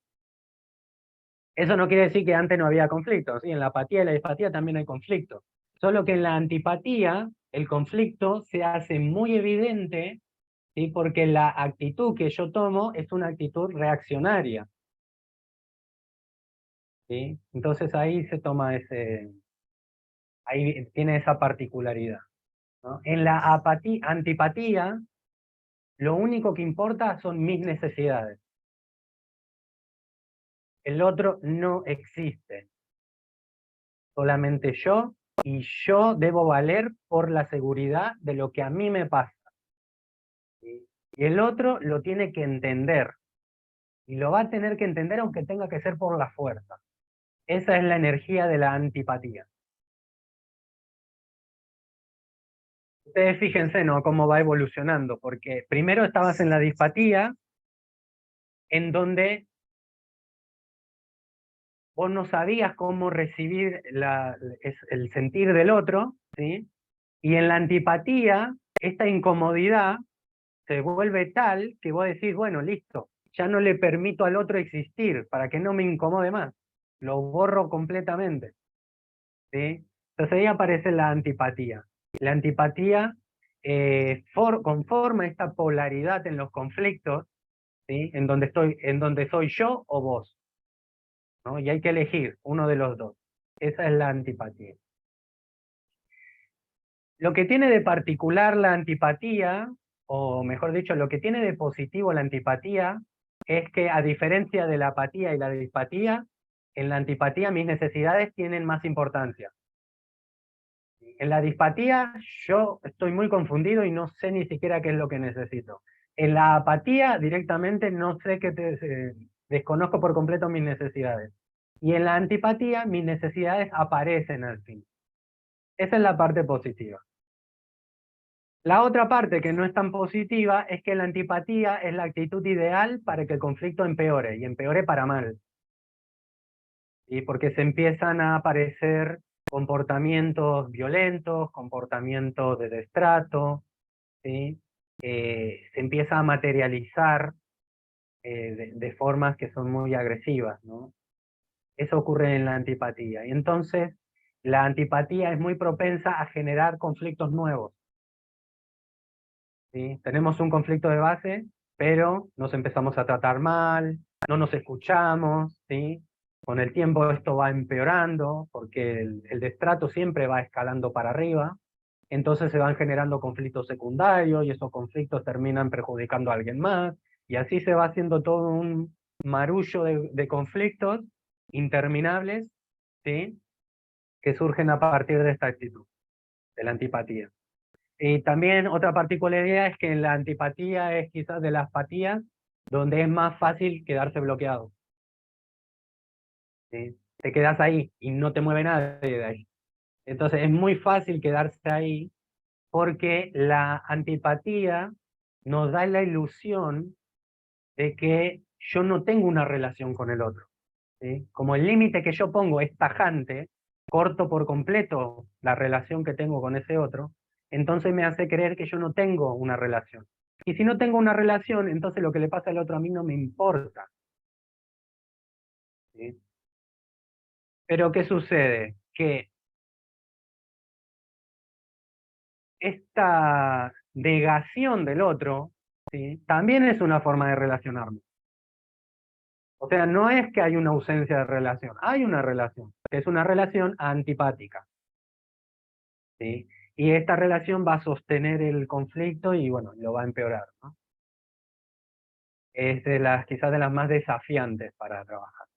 B: Eso no quiere decir que antes no había conflicto, ¿sí? En la apatía y la dispatía también hay conflicto. Solo que en la antipatía el conflicto se hace muy evidente, ¿sí? Porque la actitud que yo tomo es una actitud reaccionaria. ¿Sí? Entonces ahí se toma ahí tiene esa particularidad, ¿no? En la antipatía, lo único que importa son mis necesidades. El otro no existe. Solamente yo, y yo debo valer por la seguridad de lo que a mí me pasa. ¿Sí? Y el otro lo tiene que entender. Y lo va a tener que entender aunque tenga que ser por la fuerza. Esa es la energía de la antipatía. Ustedes fíjense, ¿no? Cómo va evolucionando, porque primero estabas en la dispatía, en donde vos no sabías cómo recibir el sentir del otro, ¿sí? Y en la antipatía, esta incomodidad se vuelve tal que vos decís, bueno, listo, ya no le permito al otro existir para que no me incomode más. Lo borro completamente, ¿sí? Entonces ahí aparece la antipatía. La antipatía conforma esta polaridad en los conflictos, ¿sí? En donde soy yo o vos, ¿no? Y hay que elegir uno de los dos. Esa es la antipatía. Lo que tiene de particular la antipatía, o mejor dicho, lo que tiene de positivo la antipatía, es que a diferencia de la apatía y la dispatía, en la antipatía mis necesidades tienen más importancia. En la dispatía yo estoy muy confundido y no sé ni siquiera qué es lo que necesito. En la apatía directamente no sé desconozco por completo mis necesidades. Y en la antipatía mis necesidades aparecen al fin. Esa es la parte positiva. La otra parte que no es tan positiva es que la antipatía es la actitud ideal para que el conflicto empeore, y empeore para mal. ¿Sí? Porque se empiezan a aparecer comportamientos violentos, comportamientos de destrato, ¿sí? Se empieza a materializar de formas que son muy agresivas, ¿no? Eso ocurre en la antipatía. Y entonces la antipatía es muy propensa a generar conflictos nuevos. ¿Sí? Tenemos un conflicto de base, pero nos empezamos a tratar mal, no nos escuchamos, ¿sí? Con el tiempo esto va empeorando, porque el destrato siempre va escalando para arriba, entonces se van generando conflictos secundarios, y esos conflictos terminan perjudicando a alguien más, y así se va haciendo todo un marullo de conflictos interminables, ¿sí? Que surgen a partir de esta actitud, de la antipatía. Y también otra particularidad es que en la antipatía es quizás de las patías donde es más fácil quedarse bloqueado. ¿Sí? Te quedas ahí y no te mueve nadie de ahí. Entonces es muy fácil quedarse ahí porque la antipatía nos da la ilusión de que yo no tengo una relación con el otro. ¿Sí? Como el límite que yo pongo es tajante, corto por completo la relación que tengo con ese otro, entonces me hace creer que yo no tengo una relación. Y si no tengo una relación, entonces lo que le pasa al otro a mí no me importa. ¿Sí? Pero ¿qué sucede? Que esta negación del otro, ¿sí? También es una forma de relacionarme. O sea, no es que hay una ausencia de relación, hay una relación, que es una relación antipática. ¿Sí? Y esta relación va a sostener el conflicto y bueno, lo va a empeorar, ¿no? Es quizás de las más desafiantes para trabajar.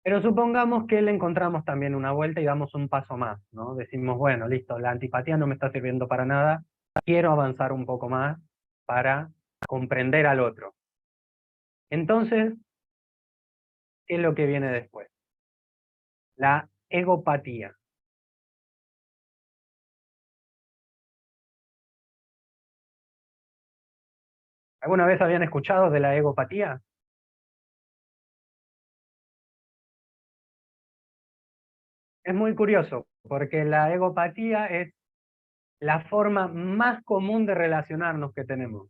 B: Pero supongamos que le encontramos también una vuelta y damos un paso más, ¿no? Decimos, bueno, listo, la antipatía no me está sirviendo para nada, quiero avanzar un poco más para comprender al otro. Entonces, ¿qué es lo que viene después? La egopatía. ¿Alguna vez habían escuchado de la egopatía? Es muy curioso, porque la egopatía es la forma más común de relacionarnos que tenemos.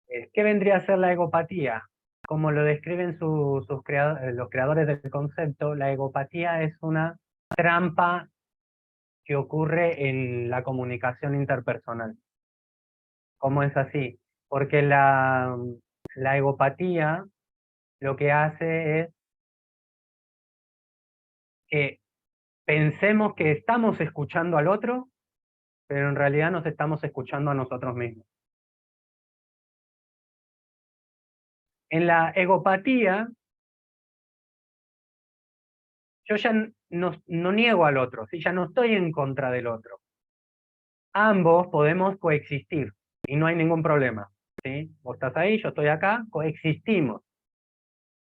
B: ¿Qué vendría a ser la egopatía? Como lo describen los creadores del concepto, la egopatía es una trampa que ocurre en la comunicación interpersonal. ¿Cómo es así? Porque la egopatía lo que hace es que pensemos que estamos escuchando al otro, pero en realidad nos estamos escuchando a nosotros mismos. En la egopatía, yo ya no niego al otro, ¿sí? Ya no estoy en contra del otro. Ambos podemos coexistir y no hay ningún problema, ¿sí? Vos estás ahí, yo estoy acá, coexistimos.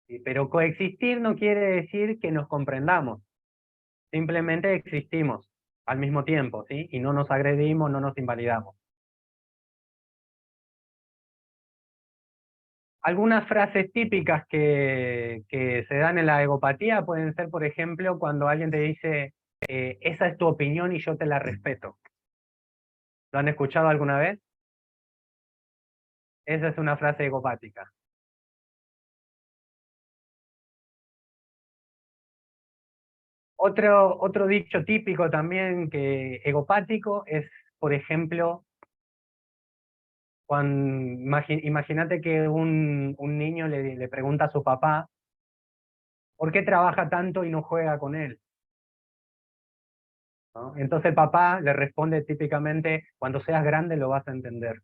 B: ¿Sí? Pero coexistir no quiere decir que nos comprendamos. Simplemente existimos al mismo tiempo, ¿sí? Y no nos agredimos, no nos invalidamos. Algunas frases típicas que se dan en la egopatía pueden ser, por ejemplo, cuando alguien te dice, esa es tu opinión y yo te la respeto. ¿Lo han escuchado alguna vez? Esa es una frase egopática. Otro dicho típico también que egopático es, por ejemplo, imagínate que un niño le pregunta a su papá ¿por qué trabaja tanto y no juega con él? ¿No? Entonces el papá le responde típicamente, cuando seas grande lo vas a entender.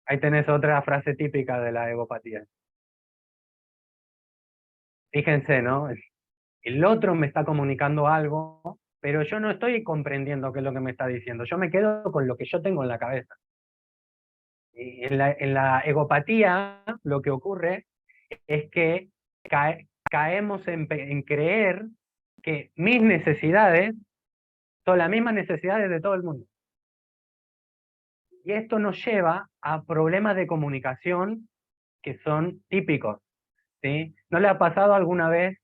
B: Ahí tenés otra frase típica de la egopatía. Fíjense, ¿no? El otro me está comunicando algo, pero yo no estoy comprendiendo qué es lo que me está diciendo. Yo me quedo con lo que yo tengo en la cabeza. Y en la egopatía lo que ocurre es que caemos en creer que mis necesidades son las mismas necesidades de todo el mundo. Y esto nos lleva a problemas de comunicación que son típicos, ¿sí? ¿No le ha pasado alguna vez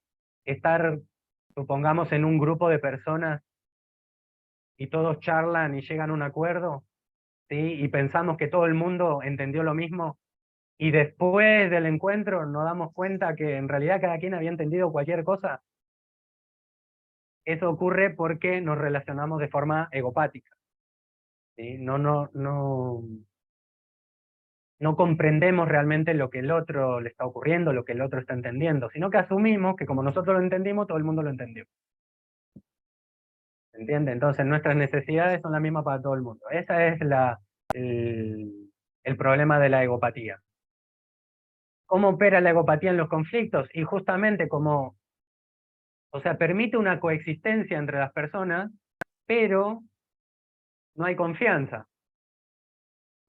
B: estar, supongamos, en un grupo de personas y todos charlan y llegan a un acuerdo, ¿sí? Y pensamos que todo el mundo entendió lo mismo, y después del encuentro nos damos cuenta que en realidad cada quien había entendido cualquier cosa? Eso ocurre porque nos relacionamos de forma egopática, ¿sí? No comprendemos realmente lo que el otro le está ocurriendo, lo que el otro está entendiendo, sino que asumimos que como nosotros lo entendimos, todo el mundo lo entendió. ¿Entiende? Entonces nuestras necesidades son las mismas para todo el mundo. Ese es el problema de la egopatía. ¿Cómo opera la egopatía en los conflictos? Y justamente como, o sea, permite una coexistencia entre las personas, pero no hay confianza,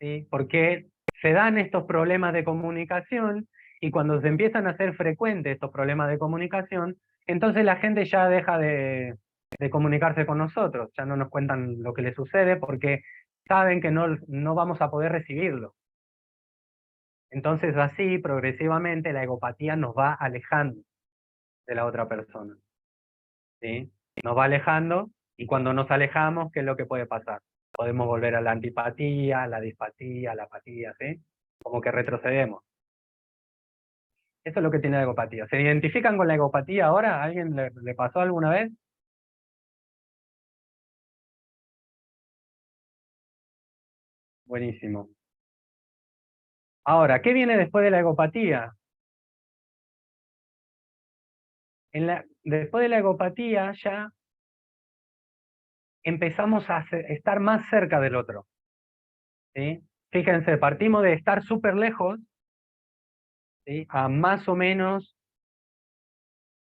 B: ¿sí? Porque se dan estos problemas de comunicación y cuando se empiezan a hacer frecuentes estos problemas de comunicación, entonces la gente ya deja de comunicarse con nosotros, ya no nos cuentan lo que les sucede porque saben que no vamos a poder recibirlo. Entonces así, progresivamente, la egopatía nos va alejando de la otra persona, ¿sí? Nos va alejando y cuando nos alejamos, ¿qué es lo que puede pasar? Podemos volver a la antipatía, a la dispatía, a la apatía, ¿sí? Como que retrocedemos. Eso es lo que tiene la egopatía. ¿Se identifican con la egopatía ahora? ¿A alguien le pasó alguna vez? Buenísimo. Ahora, ¿qué viene después de la egopatía? Después de la egopatía ya empezamos a estar más cerca del otro, ¿sí? Fíjense, partimos de estar súper lejos, ¿sí? A más o menos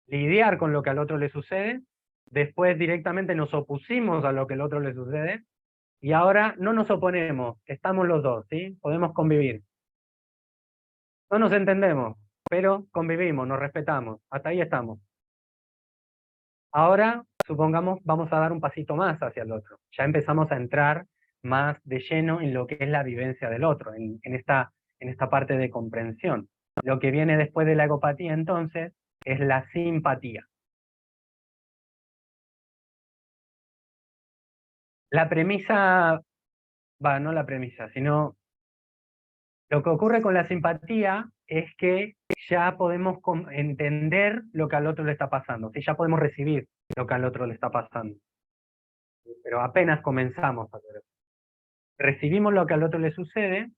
B: lidiar con lo que al otro le sucede, después directamente nos opusimos a lo que al otro le sucede, y ahora no nos oponemos, estamos los dos, ¿sí? Podemos convivir. No nos entendemos, pero convivimos, nos respetamos, hasta ahí estamos. Ahora, supongamos, vamos a dar un pasito más hacia el otro. Ya empezamos a entrar más de lleno en lo que es la vivencia del otro, en esta parte de comprensión. Lo que viene después de la egopatía, entonces, es la simpatía. La premisa, no la premisa, sino lo que ocurre con la simpatía es que ya podemos entender lo que al otro le está pasando, ¿sí? Ya podemos recibir lo que al otro le está pasando. Pero apenas comenzamos a hacer eso. Recibimos lo que al otro le sucede,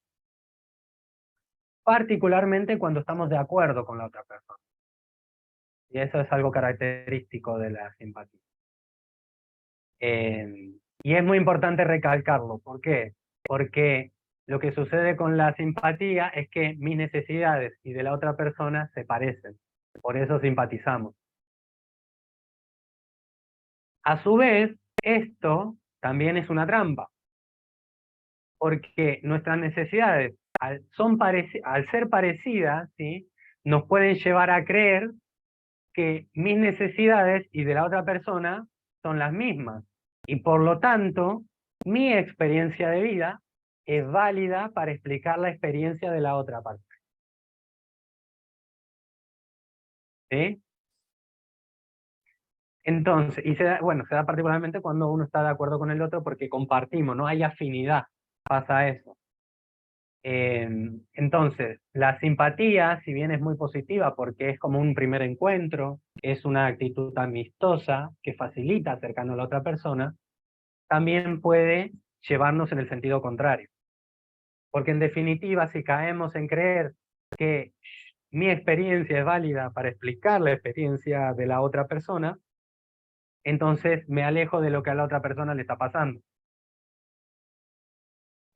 B: particularmente cuando estamos de acuerdo con la otra persona. Y eso es algo característico de la simpatía. Y es muy importante recalcarlo. ¿Por qué? Porque lo que sucede con la simpatía es que mis necesidades y de la otra persona se parecen. Por eso simpatizamos. A su vez, esto también es una trampa. Porque nuestras necesidades, al ser parecidas, ¿sí? Nos pueden llevar a creer que mis necesidades y de la otra persona son las mismas. Y por lo tanto, mi experiencia de vida es válida para explicar la experiencia de la otra parte. ¿Sí? Entonces, y se da particularmente cuando uno está de acuerdo con el otro porque compartimos, no hay afinidad, pasa eso. Entonces, la simpatía, si bien es muy positiva porque es como un primer encuentro, es una actitud amistosa que facilita acercarnos a la otra persona, también puede llevarnos en el sentido contrario. Porque en definitiva, si caemos en creer que mi experiencia es válida para explicar la experiencia de la otra persona, entonces me alejo de lo que a la otra persona le está pasando.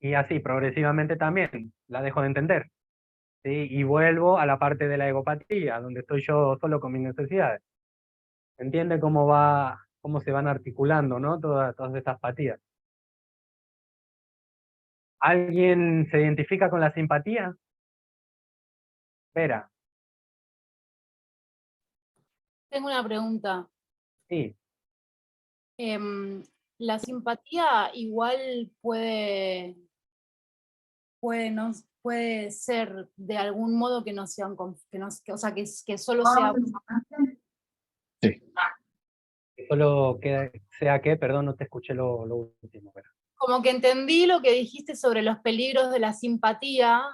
B: Y así, progresivamente también, la dejo de entender. ¿Sí? Y vuelvo a la parte de la egopatía, donde estoy yo solo con mis necesidades. ¿Entiende cómo se van articulando, ¿no? Todas estas patías. ¿Alguien se identifica con la simpatía? Vera.
I: Tengo una pregunta.
B: Sí.
I: La simpatía igual puede ser de algún modo que no sea que solo sea.
B: Sí. Que solo sea que, perdón, no te escuché lo último. Vera.
I: Como que entendí lo que dijiste sobre los peligros de la simpatía,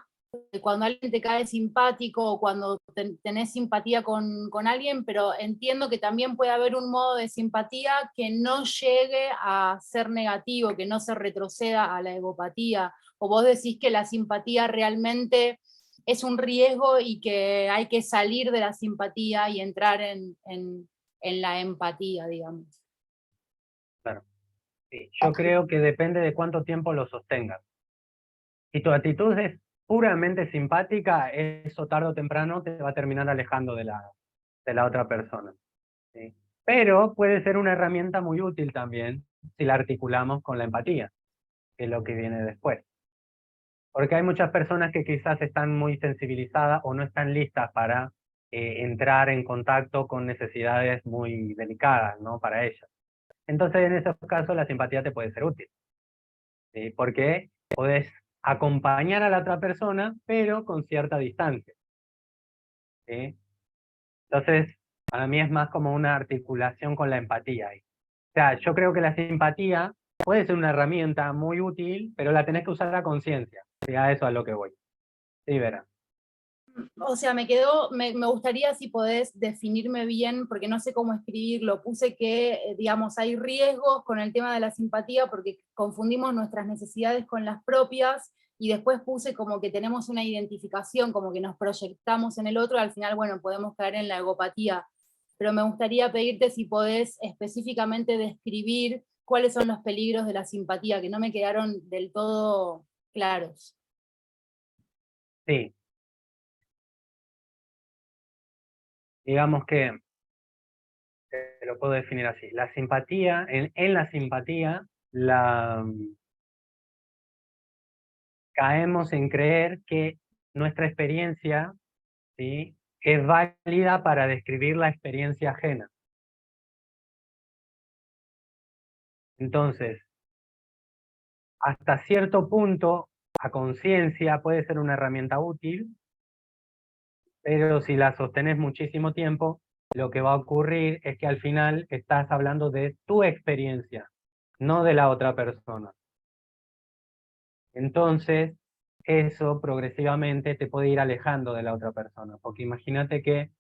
I: de cuando alguien te cae simpático o cuando tenés simpatía con alguien, pero entiendo que también puede haber un modo de simpatía que no llegue a ser negativo, que no se retroceda a la egopatía, o vos decís que la simpatía realmente es un riesgo y que hay que salir de la simpatía y entrar en la empatía, digamos.
B: Claro. Sí, yo creo que depende de cuánto tiempo lo sostengas. Si tu actitud es puramente simpática, eso tarde o temprano te va a terminar alejando de la otra persona. ¿Sí? Pero puede ser una herramienta muy útil también si la articulamos con la empatía, que es lo que viene después. Porque hay muchas personas que quizás están muy sensibilizadas o no están listas para entrar en contacto con necesidades muy delicadas, ¿no? Para ellas. Entonces, en esos casos, la simpatía te puede ser útil. ¿Sí? Porque podés acompañar a la otra persona, pero con cierta distancia. ¿Sí? Entonces, para mí es más como una articulación con la empatía ahí. O sea, yo creo que la simpatía puede ser una herramienta muy útil, pero la tenés que usar a conciencia. ¿Sí? A eso es a lo que voy. Sí, Vera.
I: O sea, me gustaría si podés definirme bien, porque no sé cómo escribirlo. Puse que, digamos, hay riesgos con el tema de la simpatía porque confundimos nuestras necesidades con las propias, y después puse como que tenemos una identificación, como que nos proyectamos en el otro, y al final, bueno, podemos caer en la egopatía. Pero me gustaría pedirte si podés específicamente describir cuáles son los peligros de la simpatía, que no me quedaron del todo claros.
B: Sí. Digamos que lo puedo definir así. La simpatía, en la simpatía, caemos en creer que nuestra experiencia, ¿sí?, es válida para describir la experiencia ajena. Entonces, hasta cierto punto, a conciencia puede ser una herramienta útil, pero si la sostenés muchísimo tiempo, lo que va a ocurrir es que al final estás hablando de tu experiencia, no de la otra persona. Entonces, eso progresivamente te puede ir alejando de la otra persona, porque imagínate que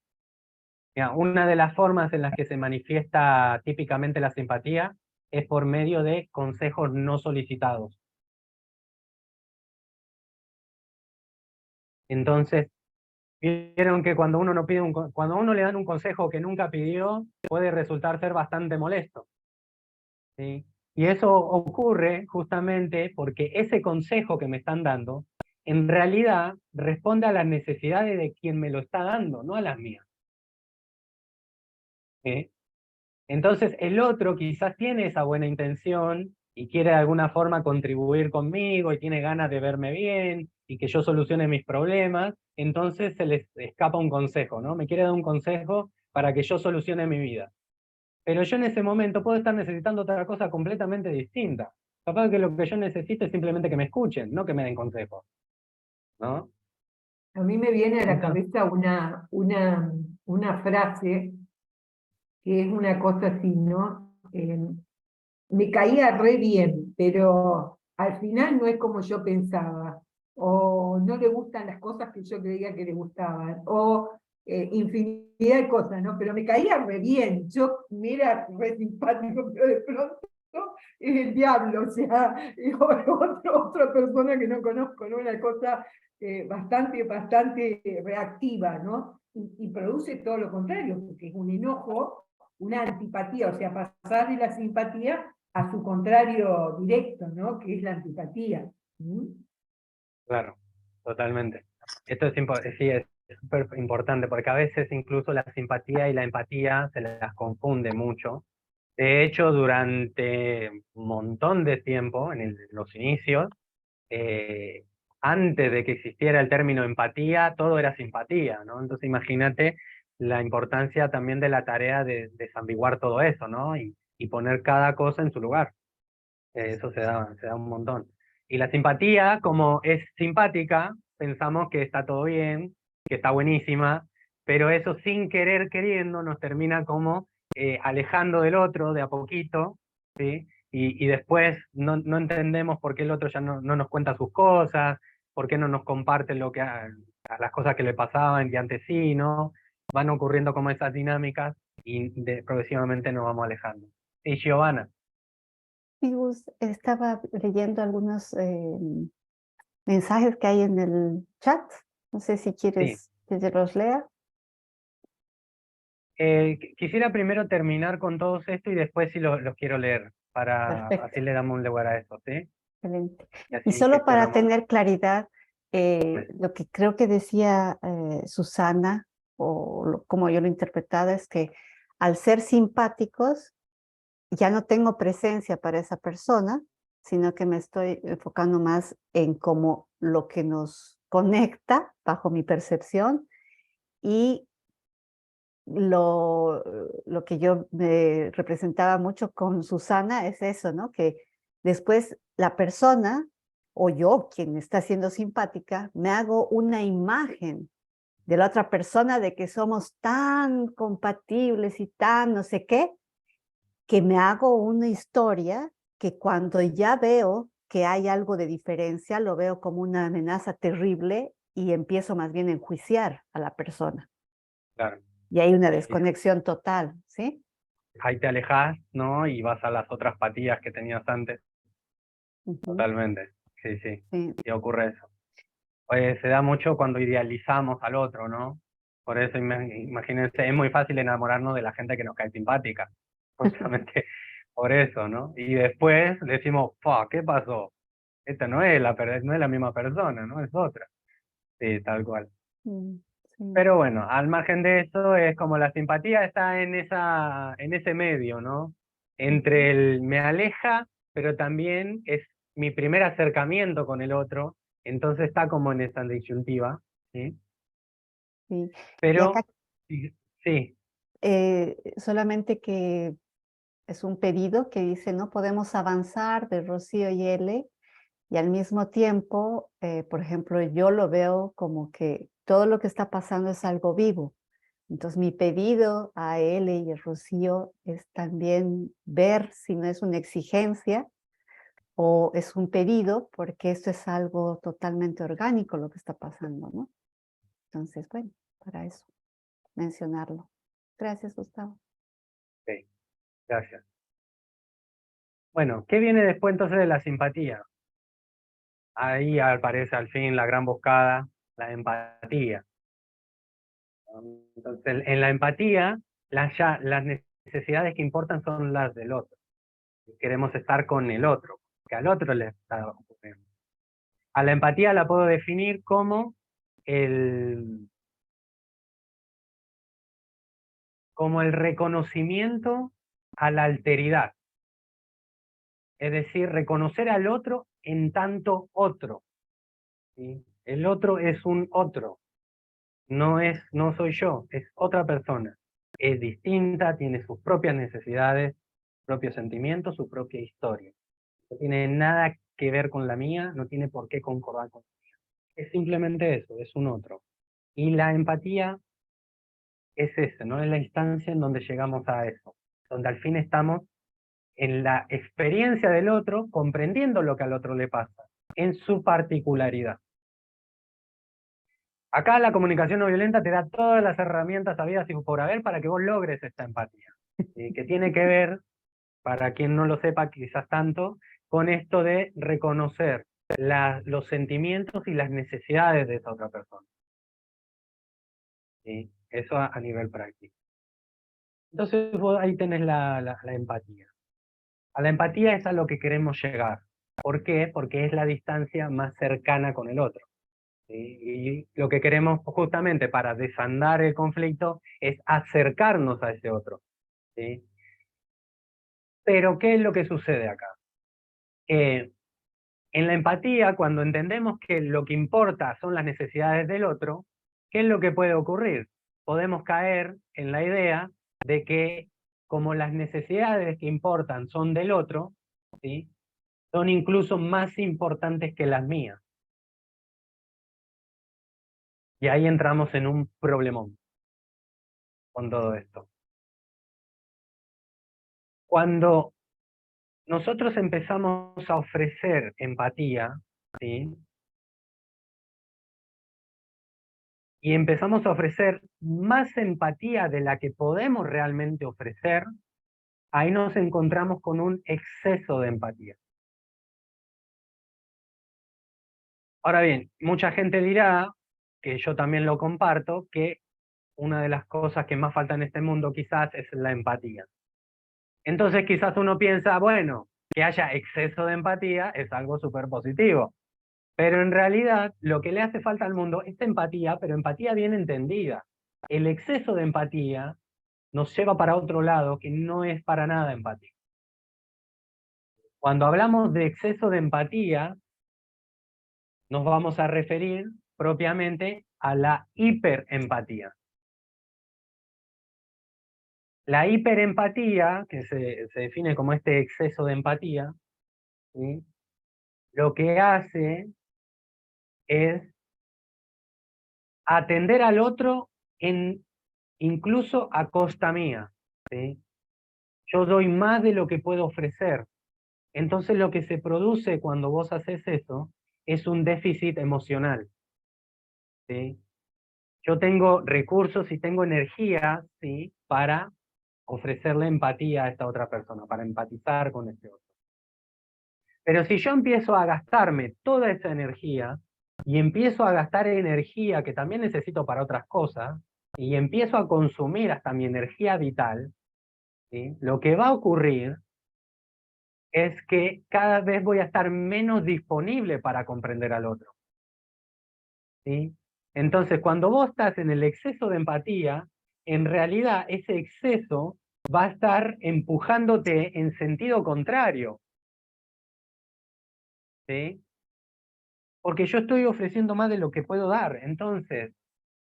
B: una de las formas en las que se manifiesta típicamente la simpatía es por medio de consejos no solicitados. Entonces, vieron que cuando uno no pide cuando a uno le dan un consejo que nunca pidió, puede resultar ser bastante molesto. ¿Sí? Y eso ocurre justamente porque ese consejo que me están dando, en realidad responde a las necesidades de quien me lo está dando, no a las mías. ¿Sí? Entonces el otro quizás tiene esa buena intención y quiere de alguna forma contribuir conmigo y tiene ganas de verme bien y que yo solucione mis problemas, entonces se les escapa un consejo, ¿no? Me quiere dar un consejo para que yo solucione mi vida. Pero yo en ese momento puedo estar necesitando otra cosa completamente distinta. Capaz que lo que yo necesito es simplemente que me escuchen, no que me den consejos, ¿no?
J: A mí me viene a la
B: Entonces,
J: cabeza una frase que es una cosa así, ¿no? Me caía re bien, pero al final no es como yo pensaba, o no le gustan las cosas que yo creía que le gustaban, o infinidad de cosas, ¿no? Pero me caía re bien, yo me era re simpático, pero de pronto es el diablo, o sea, es otra persona que no conozco, ¿no? Una cosa bastante reactiva, ¿no? Y produce todo lo contrario, porque es un enojo, una antipatía, o sea, pasar de la simpatía a su contrario directo, ¿no? Que es la antipatía. ¿Mm?
B: claro, totalmente. Esto es sí, es súper importante, porque a veces incluso la simpatía y la empatía se las confunde mucho. De hecho, durante un montón de tiempo, los inicios, eh, antes de que existiera el término empatía, todo era simpatía, ¿no? Entonces imagínate la importancia también de la tarea de desambiguar todo eso, ¿no? Y poner cada cosa en su lugar. Eso se da un montón. Y la simpatía, como es simpática, pensamos que está todo bien, que está buenísima, pero eso sin querer queriendo nos termina como alejando del otro de a poquito, ¿sí? Y después no entendemos por qué el otro ya no nos cuenta sus cosas, por qué no nos comparte a las cosas que le pasaban y antes sí, ¿no? Van ocurriendo como esas dinámicas y progresivamente nos vamos alejando. Sí, Giovanna.
G: Sí, Gus, estaba leyendo algunos mensajes que hay en el chat. No sé si
B: Sí.
G: quieres que te los lea.
B: Quisiera primero terminar con todos esto y después sí los quiero leer, para
G: Perfecto.
B: así le damos un lugar a eso, ¿sí?
G: Excelente.
B: Y
G: Y
B: así
G: solo para
B: gestionamos.
G: tener claridad, lo que creo que decía Susana, o como yo lo interpretaba, es que al ser simpáticos, ya no tengo presencia para esa persona, sino que me estoy enfocando más en cómo lo que nos conecta, bajo mi percepción, y lo que yo me representaba mucho con Susana es eso, ¿no? Que después la persona, o yo, quien está siendo simpática, me hago una imagen de la otra persona de que somos tan compatibles y tan no sé qué, que me hago una historia que cuando ya veo que hay algo de diferencia, lo veo como una amenaza terrible y empiezo más bien a enjuiciar a la persona.
B: Claro.
G: Y hay una desconexión total, ¿sí?
B: Ahí te alejas, ¿no? Y vas a las otras patillas que tenías antes. Totalmente. Sí, sí. Y ocurre eso. Se da mucho cuando idealizamos al otro, ¿no? Por eso imagínense, es muy fácil enamorarnos de la gente que nos cae simpática. Justamente por eso, ¿no? Y después decimos, ¿qué pasó? Esta no es no es la misma persona, ¿no? Es otra. Sí, tal cual. Pero bueno, al margen de eso, es como la simpatía está en ese medio, ¿no? Entre el me aleja, pero también es mi primer acercamiento con el otro, entonces está como en esa disyuntiva, ¿sí?
G: Sí.
B: Pero,
G: Y acá,
B: sí.
G: solamente que es un pedido que dice, no podemos avanzar de Rocío y L, y al mismo tiempo, por ejemplo, yo lo veo como que todo lo que está pasando es algo vivo. Entonces mi pedido a él y a Rocío es también ver si no es una exigencia o es un pedido, porque esto es algo totalmente orgánico lo que está pasando, ¿no? Entonces, bueno, para eso, mencionarlo. Gracias, Gustavo.
B: Sí, gracias. Bueno, ¿qué viene después entonces de la simpatía? Ahí aparece al fin la gran buscada, la empatía. Entonces, en la empatía, las necesidades que importan son las del otro. Queremos estar con el otro, que al otro le está ocurriendo. A la empatía la puedo definir como el reconocimiento a la alteridad. Es decir, reconocer al otro en tanto otro. ¿Sí? El otro es un otro. No soy yo, es otra persona. Es distinta, tiene sus propias necesidades, propios sentimientos, su propia historia. No tiene nada que ver con la mía, no tiene por qué concordar con la mía. Es simplemente eso, es un otro. Y la empatía es eso, ¿no? Es la instancia en donde llegamos a eso, donde al fin estamos en la experiencia del otro, comprendiendo lo que al otro le pasa, en su particularidad. Acá la comunicación no violenta te da todas las herramientas habidas y por haber para que vos logres esta empatía, ¿sí? Que tiene que ver, para quien no lo sepa quizás tanto, con esto de reconocer los sentimientos y las necesidades de esa otra persona. ¿Sí? Eso a nivel práctico. Entonces vos ahí tenés la empatía. A la empatía es a lo que queremos llegar. ¿Por qué? Porque es la distancia más cercana con el otro. ¿Sí? Y lo que queremos justamente para desandar el conflicto es acercarnos a ese otro. ¿Sí? Pero ¿qué es lo que sucede acá? En la empatía, cuando entendemos que lo que importa son las necesidades del otro, ¿qué es lo que puede ocurrir? Podemos caer en la idea de que como las necesidades que importan son del otro, ¿sí? Son incluso más importantes que las mías. Y ahí entramos en un problemón con todo esto. Cuando nosotros empezamos a ofrecer empatía, ¿sí? Y empezamos a ofrecer más empatía de la que podemos realmente ofrecer, ahí nos encontramos con un exceso de empatía. Ahora bien, mucha gente dirá, que yo también lo comparto, que una de las cosas que más falta en este mundo quizás es la empatía. Entonces quizás uno piensa, bueno, que haya exceso de empatía es algo súper positivo. Pero en realidad lo que le hace falta al mundo es empatía, pero empatía bien entendida. El exceso de empatía nos lleva para otro lado que no es para nada empático. Cuando hablamos de exceso de empatía, nos vamos a referir propiamente a la hiperempatía. La hiperempatía, que se define como este exceso de empatía, ¿sí? Lo que hace es atender al otro incluso a costa mía, ¿sí? Yo doy más de lo que puedo ofrecer. Entonces lo que se produce cuando vos haces eso es un déficit emocional, ¿sí? Yo tengo recursos y tengo energía, ¿sí? Para ofrecerle empatía a esta otra persona, para empatizar con este otro. Pero si yo empiezo a gastarme toda esa energía y empiezo a gastar energía que también necesito para otras cosas, y empiezo a consumir hasta mi energía vital, ¿sí? Lo que va a ocurrir es que cada vez voy a estar menos disponible para comprender al otro, ¿sí? Entonces, cuando vos estás en el exceso de empatía, en realidad ese exceso va a estar empujándote en sentido contrario, ¿sí? Porque yo estoy ofreciendo más de lo que puedo dar. Entonces,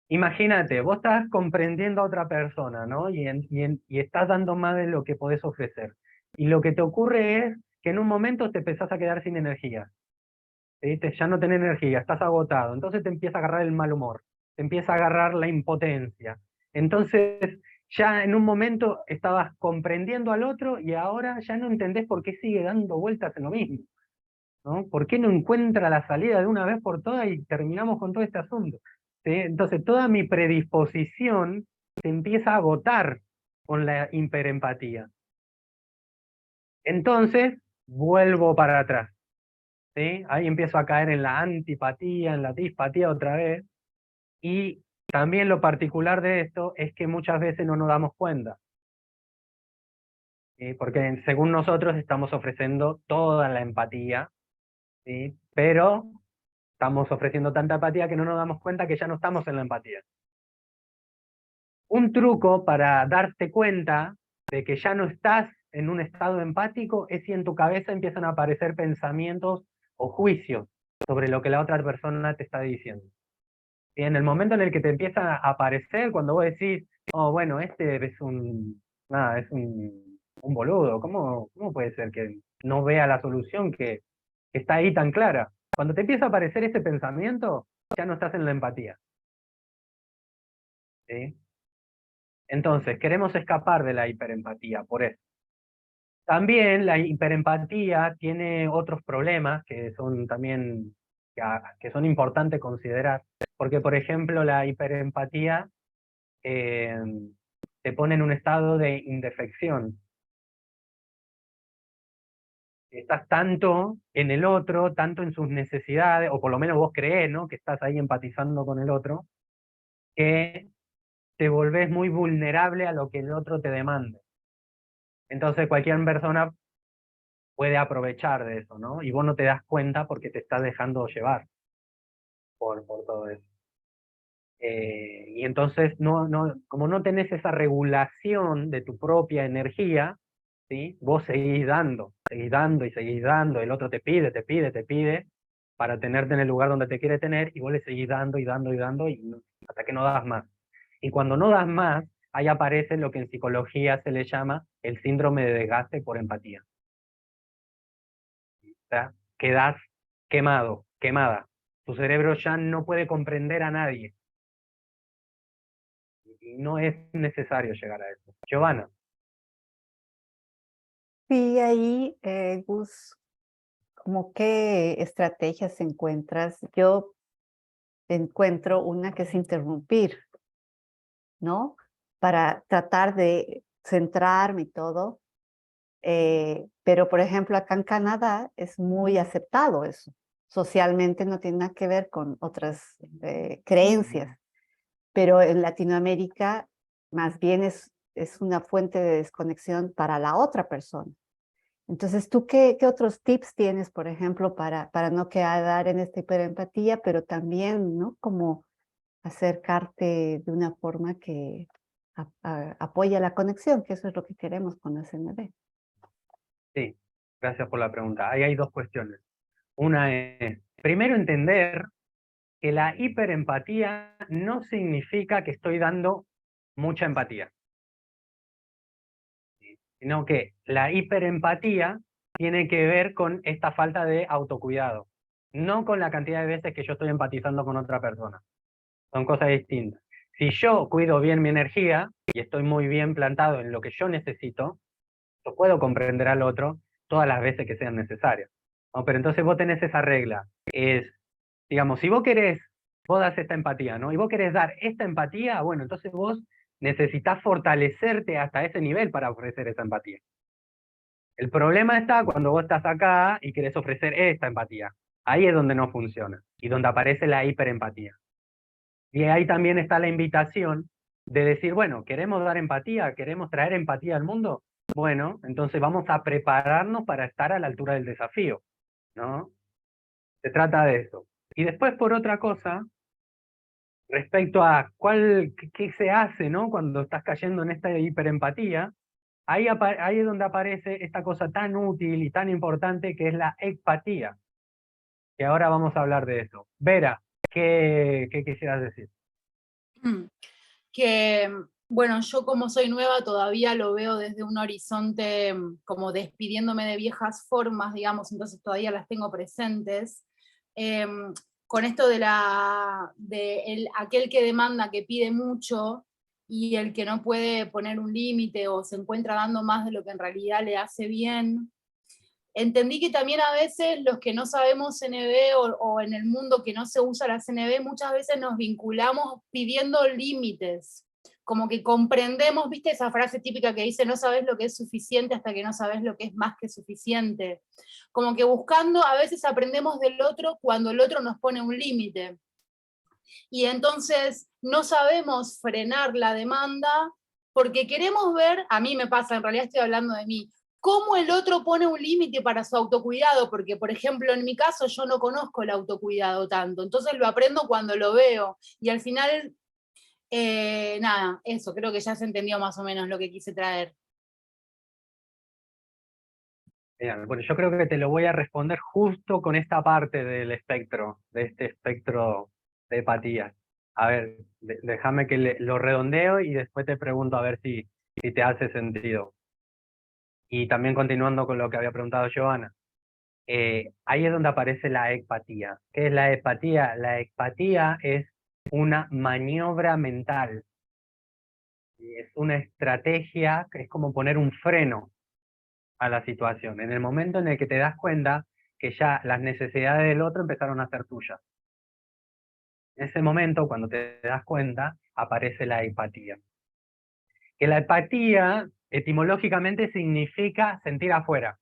B: imagínate, vos estás comprendiendo a otra persona, ¿no? Y estás dando más de lo que podés ofrecer. Y lo que te ocurre es que en un momento te empezás a quedar sin energía. ¿Sí? Ya no tenés energía, estás agotado. Entonces te empieza a agarrar el mal humor, te empieza a agarrar la impotencia. Entonces ya en un momento estabas comprendiendo al otro y ahora ya no entendés por qué sigue dando vueltas en lo mismo, ¿no? ¿Por qué no encuentra la salida de una vez por todas y terminamos con todo este asunto? ¿Sí? Entonces toda mi predisposición se empieza a agotar con la hiperempatía. Entonces vuelvo para atrás. ¿Sí? Ahí empiezo a caer en la antipatía, en la dispatía otra vez. Y también lo particular de esto es que muchas veces no nos damos cuenta. ¿Sí? Porque según nosotros estamos ofreciendo toda la empatía, ¿sí? Pero estamos ofreciendo tanta empatía que no nos damos cuenta que ya no estamos en la empatía. Un truco para darte cuenta de que ya no estás en un estado empático es si en tu cabeza empiezan a aparecer pensamientos o juicios sobre lo que la otra persona te está diciendo. Y en el momento en el que te empieza a aparecer, cuando vos decís, oh, bueno, este es un boludo, ¿cómo puede ser que no vea la solución que está ahí tan clara. Cuando te empieza a aparecer ese pensamiento, ya no estás en la empatía. ¿Sí? Entonces, queremos escapar de la hiperempatía, por eso. También la hiperempatía tiene otros problemas que son también que son importantes considerar, porque por ejemplo la hiperempatía te pone en un estado de indefección. Estás tanto en el otro, tanto en sus necesidades, o por lo menos vos creés, ¿no?, que estás ahí empatizando con el otro, que te volvés muy vulnerable a lo que el otro te demande. Entonces cualquier persona puede aprovechar de eso, ¿no? Y vos no te das cuenta porque te estás dejando llevar por todo eso. Y entonces, como no tenés esa regulación de tu propia energía, ¿sí?, vos seguís dando y seguís dando, el otro te pide para tenerte en el lugar donde te quiere tener, y vos le seguís dando y dando y dando, hasta que no das más. Y cuando no das más, ahí aparece lo que en psicología se le llama el síndrome de desgaste por empatía. O sea, quedás quemado, quemada. Tu cerebro ya no puede comprender a nadie. Y no es necesario llegar a eso. Giovanna.
G: Sí, ahí, Gus, ¿cómo qué estrategias encuentras? Yo encuentro una que es interrumpir, ¿no? Para tratar de centrarme y todo. Pero, por ejemplo, acá en Canadá es muy aceptado eso. Socialmente no tiene nada que ver con otras creencias. Pero en Latinoamérica más bien es una fuente de desconexión para la otra persona. Entonces, ¿tú qué otros tips tienes, por ejemplo, para no quedar en esta hiperempatía, pero también, ¿no?, como acercarte de una forma que apoya la conexión, que eso es lo que queremos con la CNV?
B: Sí, gracias por la pregunta. Ahí hay dos cuestiones. Una es, primero, entender que la hiperempatía no significa que estoy dando mucha empatía, sino que la hiperempatía tiene que ver con esta falta de autocuidado, no con la cantidad de veces que yo estoy empatizando con otra persona. Son cosas distintas. Si yo cuido bien mi energía y estoy muy bien plantado en lo que yo necesito, yo puedo comprender al otro todas las veces que sean necesarias, ¿no? Pero entonces vos tenés esa regla, es, digamos, si vos querés, vos das esta empatía, ¿no? Y vos querés dar esta empatía, bueno, entonces vos necesitas fortalecerte hasta ese nivel para ofrecer esa empatía. El problema está cuando vos estás acá y querés ofrecer esta empatía. Ahí es donde no funciona y donde aparece la hiperempatía. Y ahí también está la invitación de decir, bueno, ¿queremos dar empatía? ¿Queremos traer empatía al mundo? Bueno, entonces vamos a prepararnos para estar a la altura del desafío, ¿no? Se trata de eso. Y después, por otra cosa, respecto a qué se hace, ¿no?, cuando estás cayendo en esta hiperempatía, ahí es donde aparece esta cosa tan útil y tan importante que es la empatía. Que ahora vamos a hablar de eso. Vera, ¿qué quisieras decir?
I: Que, bueno, yo como soy nueva todavía lo veo desde un horizonte como despidiéndome de viejas formas, digamos, entonces todavía las tengo presentes. Con esto de aquel que demanda, que pide mucho, y el que no puede poner un límite o se encuentra dando más de lo que en realidad le hace bien. Entendí que también a veces los que no sabemos CNV o en el mundo que no se usa la CNV, muchas veces nos vinculamos pidiendo límites, como que comprendemos, viste esa frase típica que dice no sabes lo que es suficiente hasta que no sabes lo que es más que suficiente, como que buscando, a veces aprendemos del otro cuando el otro nos pone un límite, y entonces no sabemos frenar la demanda porque queremos ver, a mí me pasa, en realidad estoy hablando de mí, cómo el otro pone un límite para su autocuidado, porque por ejemplo en mi caso yo no conozco el autocuidado tanto, entonces lo aprendo cuando lo veo, y al final, nada, eso, creo que ya se entendió más o menos lo que quise traer.
B: Bien, bueno, yo creo que te lo voy a responder justo con esta parte del espectro, de este espectro de empatía. A ver, déjame que lo redondeo y después te pregunto a ver si te hace sentido. Y también continuando con lo que había preguntado Giovanna, ahí es donde aparece la empatía. ¿Qué es la empatía? La empatía es una maniobra mental. Es una estrategia que es como poner un freno a la situación. En el momento en el que te das cuenta que ya las necesidades del otro empezaron a ser tuyas. En ese momento, cuando te das cuenta, aparece la empatía. Que la empatía, etimológicamente, significa sentir afuera.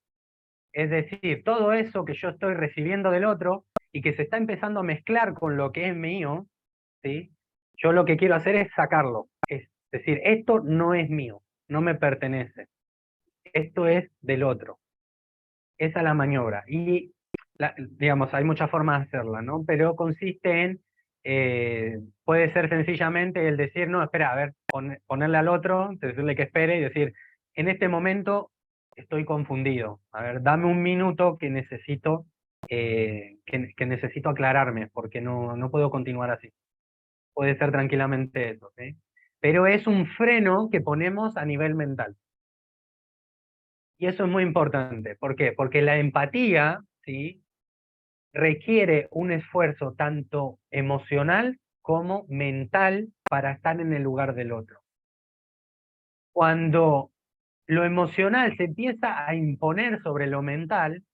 B: Es decir, todo eso que yo estoy recibiendo del otro y que se está empezando a mezclar con lo que es mío, ¿sí? Yo lo que quiero hacer es sacarlo. Es decir, esto no es mío, no me pertenece. Esto es del otro. Esa es la maniobra. Y, digamos, hay muchas formas de hacerla, ¿no? Pero consiste en, puede ser sencillamente el decir, no, espera, a ver, ponerle al otro, decirle que espere y decir, en este momento estoy confundido. A ver, dame un minuto que necesito, que necesito aclararme, porque no puedo continuar así. Puede ser tranquilamente eso, ¿sí? Pero es un freno que ponemos a nivel mental. Y eso es muy importante. ¿Por qué? Porque la empatía, ¿sí?, requiere un esfuerzo tanto emocional como mental para estar en el lugar del otro. Cuando lo emocional se empieza a imponer sobre lo mental,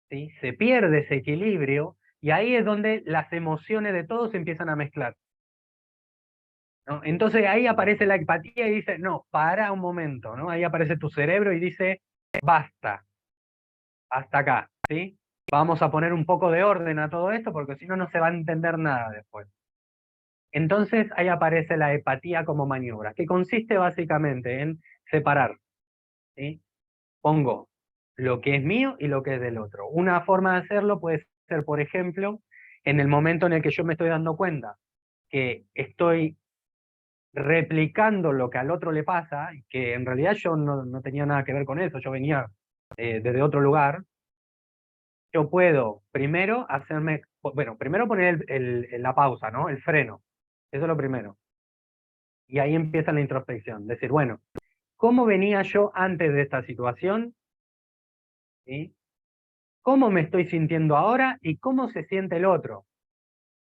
B: ¿sí?, se pierde ese equilibrio y ahí es donde las emociones de todos se empiezan a mezclar, ¿no? Entonces ahí aparece la empatía y dice, no, para un momento, ¿no? Ahí aparece tu cerebro y dice, basta, hasta acá, ¿sí? Vamos a poner un poco de orden a todo esto porque si no, no se va a entender nada después. Entonces ahí aparece la empatía como maniobra, que consiste básicamente en separar, ¿sí? Pongo lo que es mío y lo que es del otro. Una forma de hacerlo puede ser, por ejemplo, en el momento en el que yo me estoy dando cuenta que estoy replicando lo que al otro le pasa, y que en realidad yo no tenía nada que ver con eso, yo venía desde otro lugar. Yo puedo primero hacerme, bueno, primero poner la pausa, ¿no? El freno. Eso es lo primero. Y ahí empieza la introspección. Decir, bueno, ¿cómo venía yo antes de esta situación? ¿Sí? ¿Cómo me estoy sintiendo ahora? ¿Y cómo se siente el otro?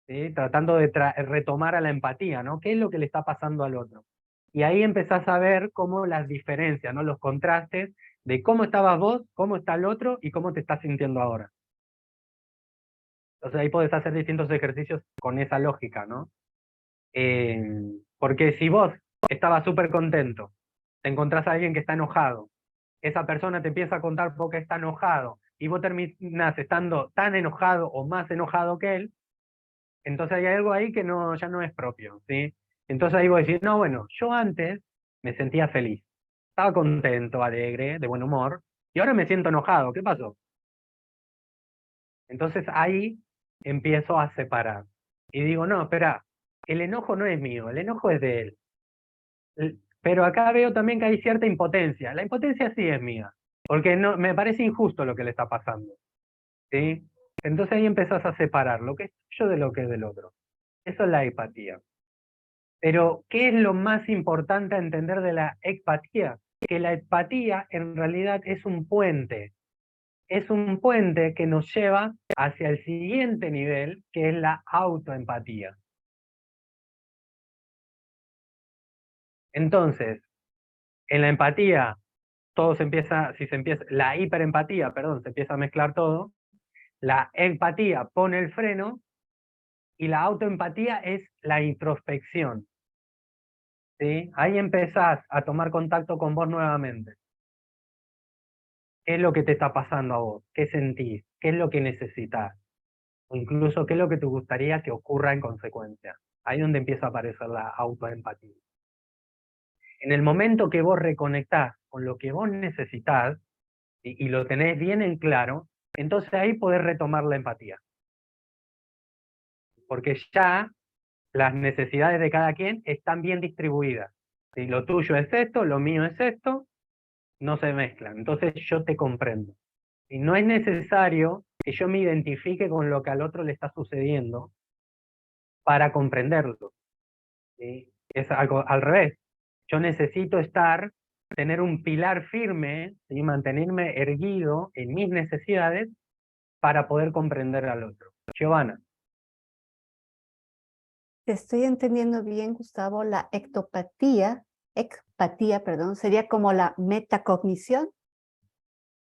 B: ¿Sí? Tratando de retomar a la empatía, ¿no? ¿Qué es lo que le está pasando al otro? Y ahí empezás a ver cómo las diferencias, ¿no? Los contrastes de cómo estabas vos, cómo está el otro y cómo te estás sintiendo ahora. Entonces ahí podés hacer distintos ejercicios con esa lógica, ¿no? Porque si vos estabas súper contento, te encontrás a alguien que está enojado, esa persona te empieza a contar por qué está enojado, y vos terminás estando tan enojado o más enojado que él, entonces hay algo ahí que ya no es propio, ¿sí? Entonces ahí vos decís, no, bueno, yo antes me sentía feliz, estaba contento, alegre, de buen humor, y ahora me siento enojado, ¿qué pasó? Entonces ahí empiezo a separar. Y digo, no, espera, el enojo no es mío, el enojo es de él. Pero acá veo también que hay cierta impotencia. La impotencia sí es mía, porque no, me parece injusto lo que le está pasando, ¿sí? Entonces ahí empezás a separar lo que es yo de lo que es del otro. Eso es la empatía. Pero, ¿qué es lo más importante a entender de la empatía? Que la empatía en realidad es un puente. Es un puente que nos lleva hacia el siguiente nivel, que es la autoempatía. Entonces, en la empatía, todo se empieza, la hiperempatía, perdón, se empieza a mezclar todo. La empatía pone el freno y la autoempatía es la introspección, ¿sí? Ahí empezás a tomar contacto con vos nuevamente. ¿Qué es lo que te está pasando a vos? ¿Qué sentís? ¿Qué es lo que necesitas? O incluso, ¿qué es lo que te gustaría que ocurra en consecuencia? Ahí es donde empieza a aparecer la autoempatía. En el momento que vos reconectás con lo que vos necesitás y lo tenés bien en claro, entonces ahí podés retomar la empatía. Porque ya las necesidades de cada quien están bien distribuidas. Si lo tuyo es esto, lo mío es esto, no se mezclan. Entonces yo te comprendo. Y no es necesario que yo me identifique con lo que al otro le está sucediendo para comprenderlo, ¿sí? Es algo al revés. Yo necesito estar tener un pilar firme y mantenerme erguido en mis necesidades para poder comprender al otro. Giovanna.
G: Te estoy entendiendo bien, Gustavo, la ectopatía, perdón, sería como la metacognición,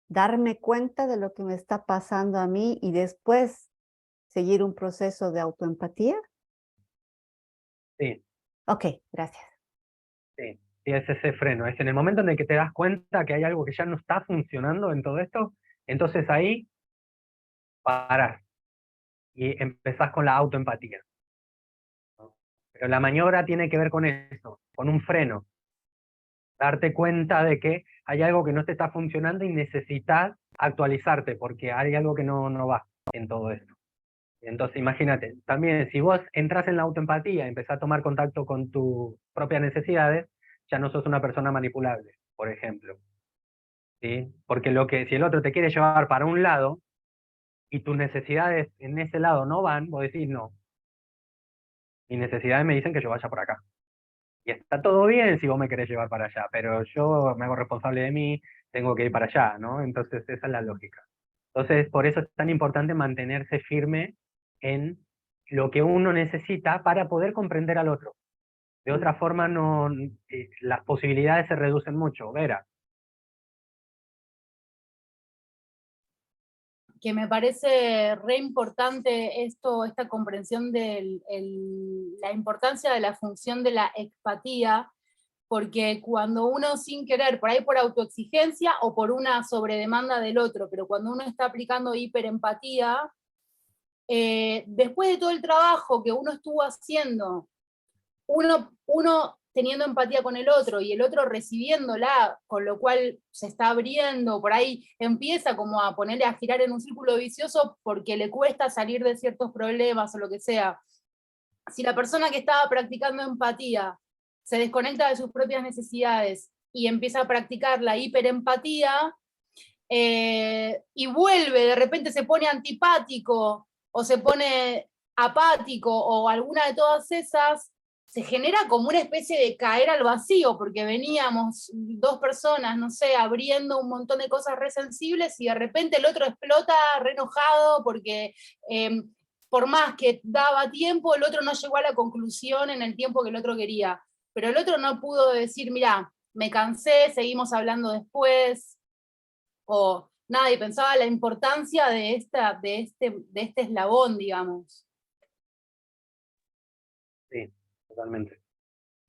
G: darme cuenta de lo que me está pasando a mí y después seguir un proceso de autoempatía.
B: Sí.
G: Ok, gracias.
B: Sí, sí, es ese freno. Es en el momento en el que te das cuenta que hay algo que ya no está funcionando en todo esto, entonces ahí parás y empezás con la autoempatía. Pero la maniobra tiene que ver con eso, con un freno. Darte cuenta de que hay algo que no te está funcionando y necesitas actualizarte porque hay algo que no va en todo esto. Entonces imagínate, también si vos entras en la autoempatía, empezás a tomar contacto con tus propias necesidades, ya no sos una persona manipulable, por ejemplo. ¿Sí? Porque si el otro te quiere llevar para un lado y tus necesidades en ese lado no van, vos decís no. Mis necesidades me dicen que yo vaya por acá. Y está todo bien si vos me querés llevar para allá, pero yo me hago responsable de mí, tengo que ir para allá, ¿no? Entonces esa es la lógica. Entonces por eso es tan importante mantenerse firme en lo que uno necesita para poder comprender al otro. De otra forma las posibilidades se reducen mucho. Vera.
I: Que me parece re importante esta comprensión de la importancia de la función de la empatía, porque cuando uno sin querer, por ahí por autoexigencia o por una sobredemanda del otro, pero cuando uno está aplicando hiperempatía, después de todo el trabajo que uno estuvo haciendo, uno teniendo empatía con el otro y el otro recibiéndola, con lo cual se está abriendo, por ahí empieza como a ponerle a girar en un círculo vicioso porque le cuesta salir de ciertos problemas o lo que sea. Si la persona que estaba practicando empatía se desconecta de sus propias necesidades y empieza a practicar la hiperempatía, y vuelve, de repente se pone antipático o se pone apático o alguna de todas esas, se genera como una especie de caer al vacío, porque veníamos dos personas, no sé, abriendo un montón de cosas re sensibles y de repente el otro explota re enojado porque por más que daba tiempo, el otro no llegó a la conclusión en el tiempo que el otro quería. Pero el otro no pudo decir, mira, me cansé, seguimos hablando después, o nada, y pensaba la importancia de este eslabón, digamos.
B: Sí, totalmente.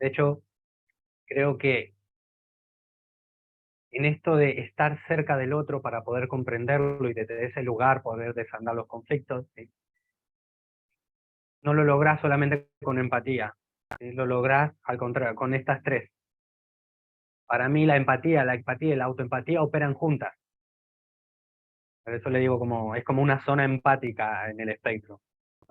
B: De hecho, creo que en esto de estar cerca del otro para poder comprenderlo y desde ese lugar poder desandar los conflictos, ¿sí? No lo lográs solamente con empatía, ¿sí? Lo lográs al contrario, con estas tres. Para mí la empatía y la autoempatía operan juntas. Por eso le digo es como una zona empática en el espectro.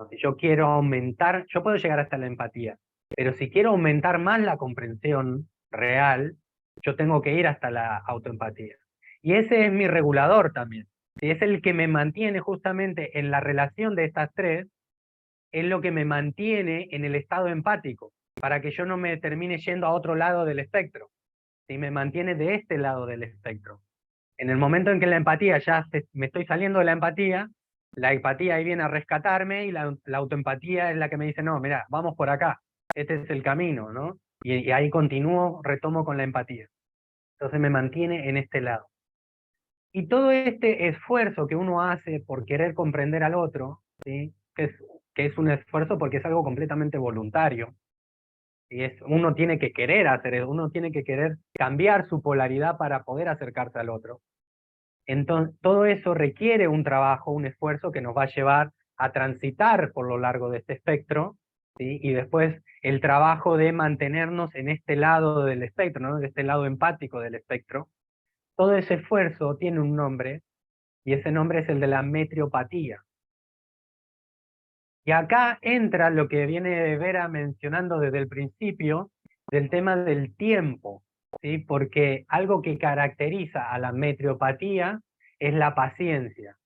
B: Si yo quiero aumentar, yo puedo llegar hasta la empatía, pero si quiero aumentar más la comprensión real, yo tengo que ir hasta la autoempatía. Y ese es mi regulador también. Si es el que me mantiene justamente en la relación de estas tres, es lo que me mantiene en el estado empático, para que yo no me termine yendo a otro lado del espectro. ¿Sí? Me mantiene de este lado del espectro. En el momento en que la empatía me estoy saliendo de la empatía ahí viene a rescatarme y la autoempatía es la que me dice, no, mira, vamos por acá, este es el camino, ¿no? Y ahí retomo con la empatía. Entonces me mantiene en este lado. Y todo este esfuerzo que uno hace por querer comprender al otro, ¿sí? que es un esfuerzo porque es algo completamente voluntario, y uno tiene que querer hacer eso, uno tiene que querer cambiar su polaridad para poder acercarse al otro. Entonces, todo eso requiere un trabajo, un esfuerzo que nos va a llevar a transitar por lo largo de este espectro, ¿sí? Y después el trabajo de mantenernos en este lado del espectro, ¿no? De este lado empático del espectro. Todo ese esfuerzo tiene un nombre, y ese nombre es el de la metriopatía. Y acá entra lo que viene Vera mencionando desde el principio, del tema del tiempo, ¿sí? Porque algo que caracteriza a la metriopatía es la paciencia.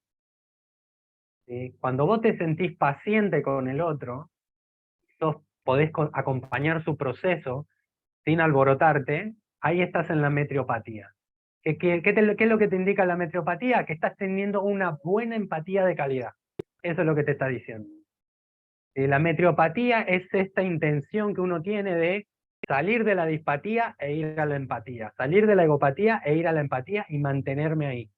B: ¿Sí? Cuando vos te sentís paciente con el otro, podés acompañar su proceso sin alborotarte, ahí estás en la metriopatía. ¿Qué es lo que te indica la metriopatía? Que estás teniendo una buena empatía de calidad. Eso es lo que te está diciendo. La metriopatía es esta intención que uno tiene de salir de la dispatía e ir a la empatía, salir de la egopatía e ir a la empatía y mantenerme ahí.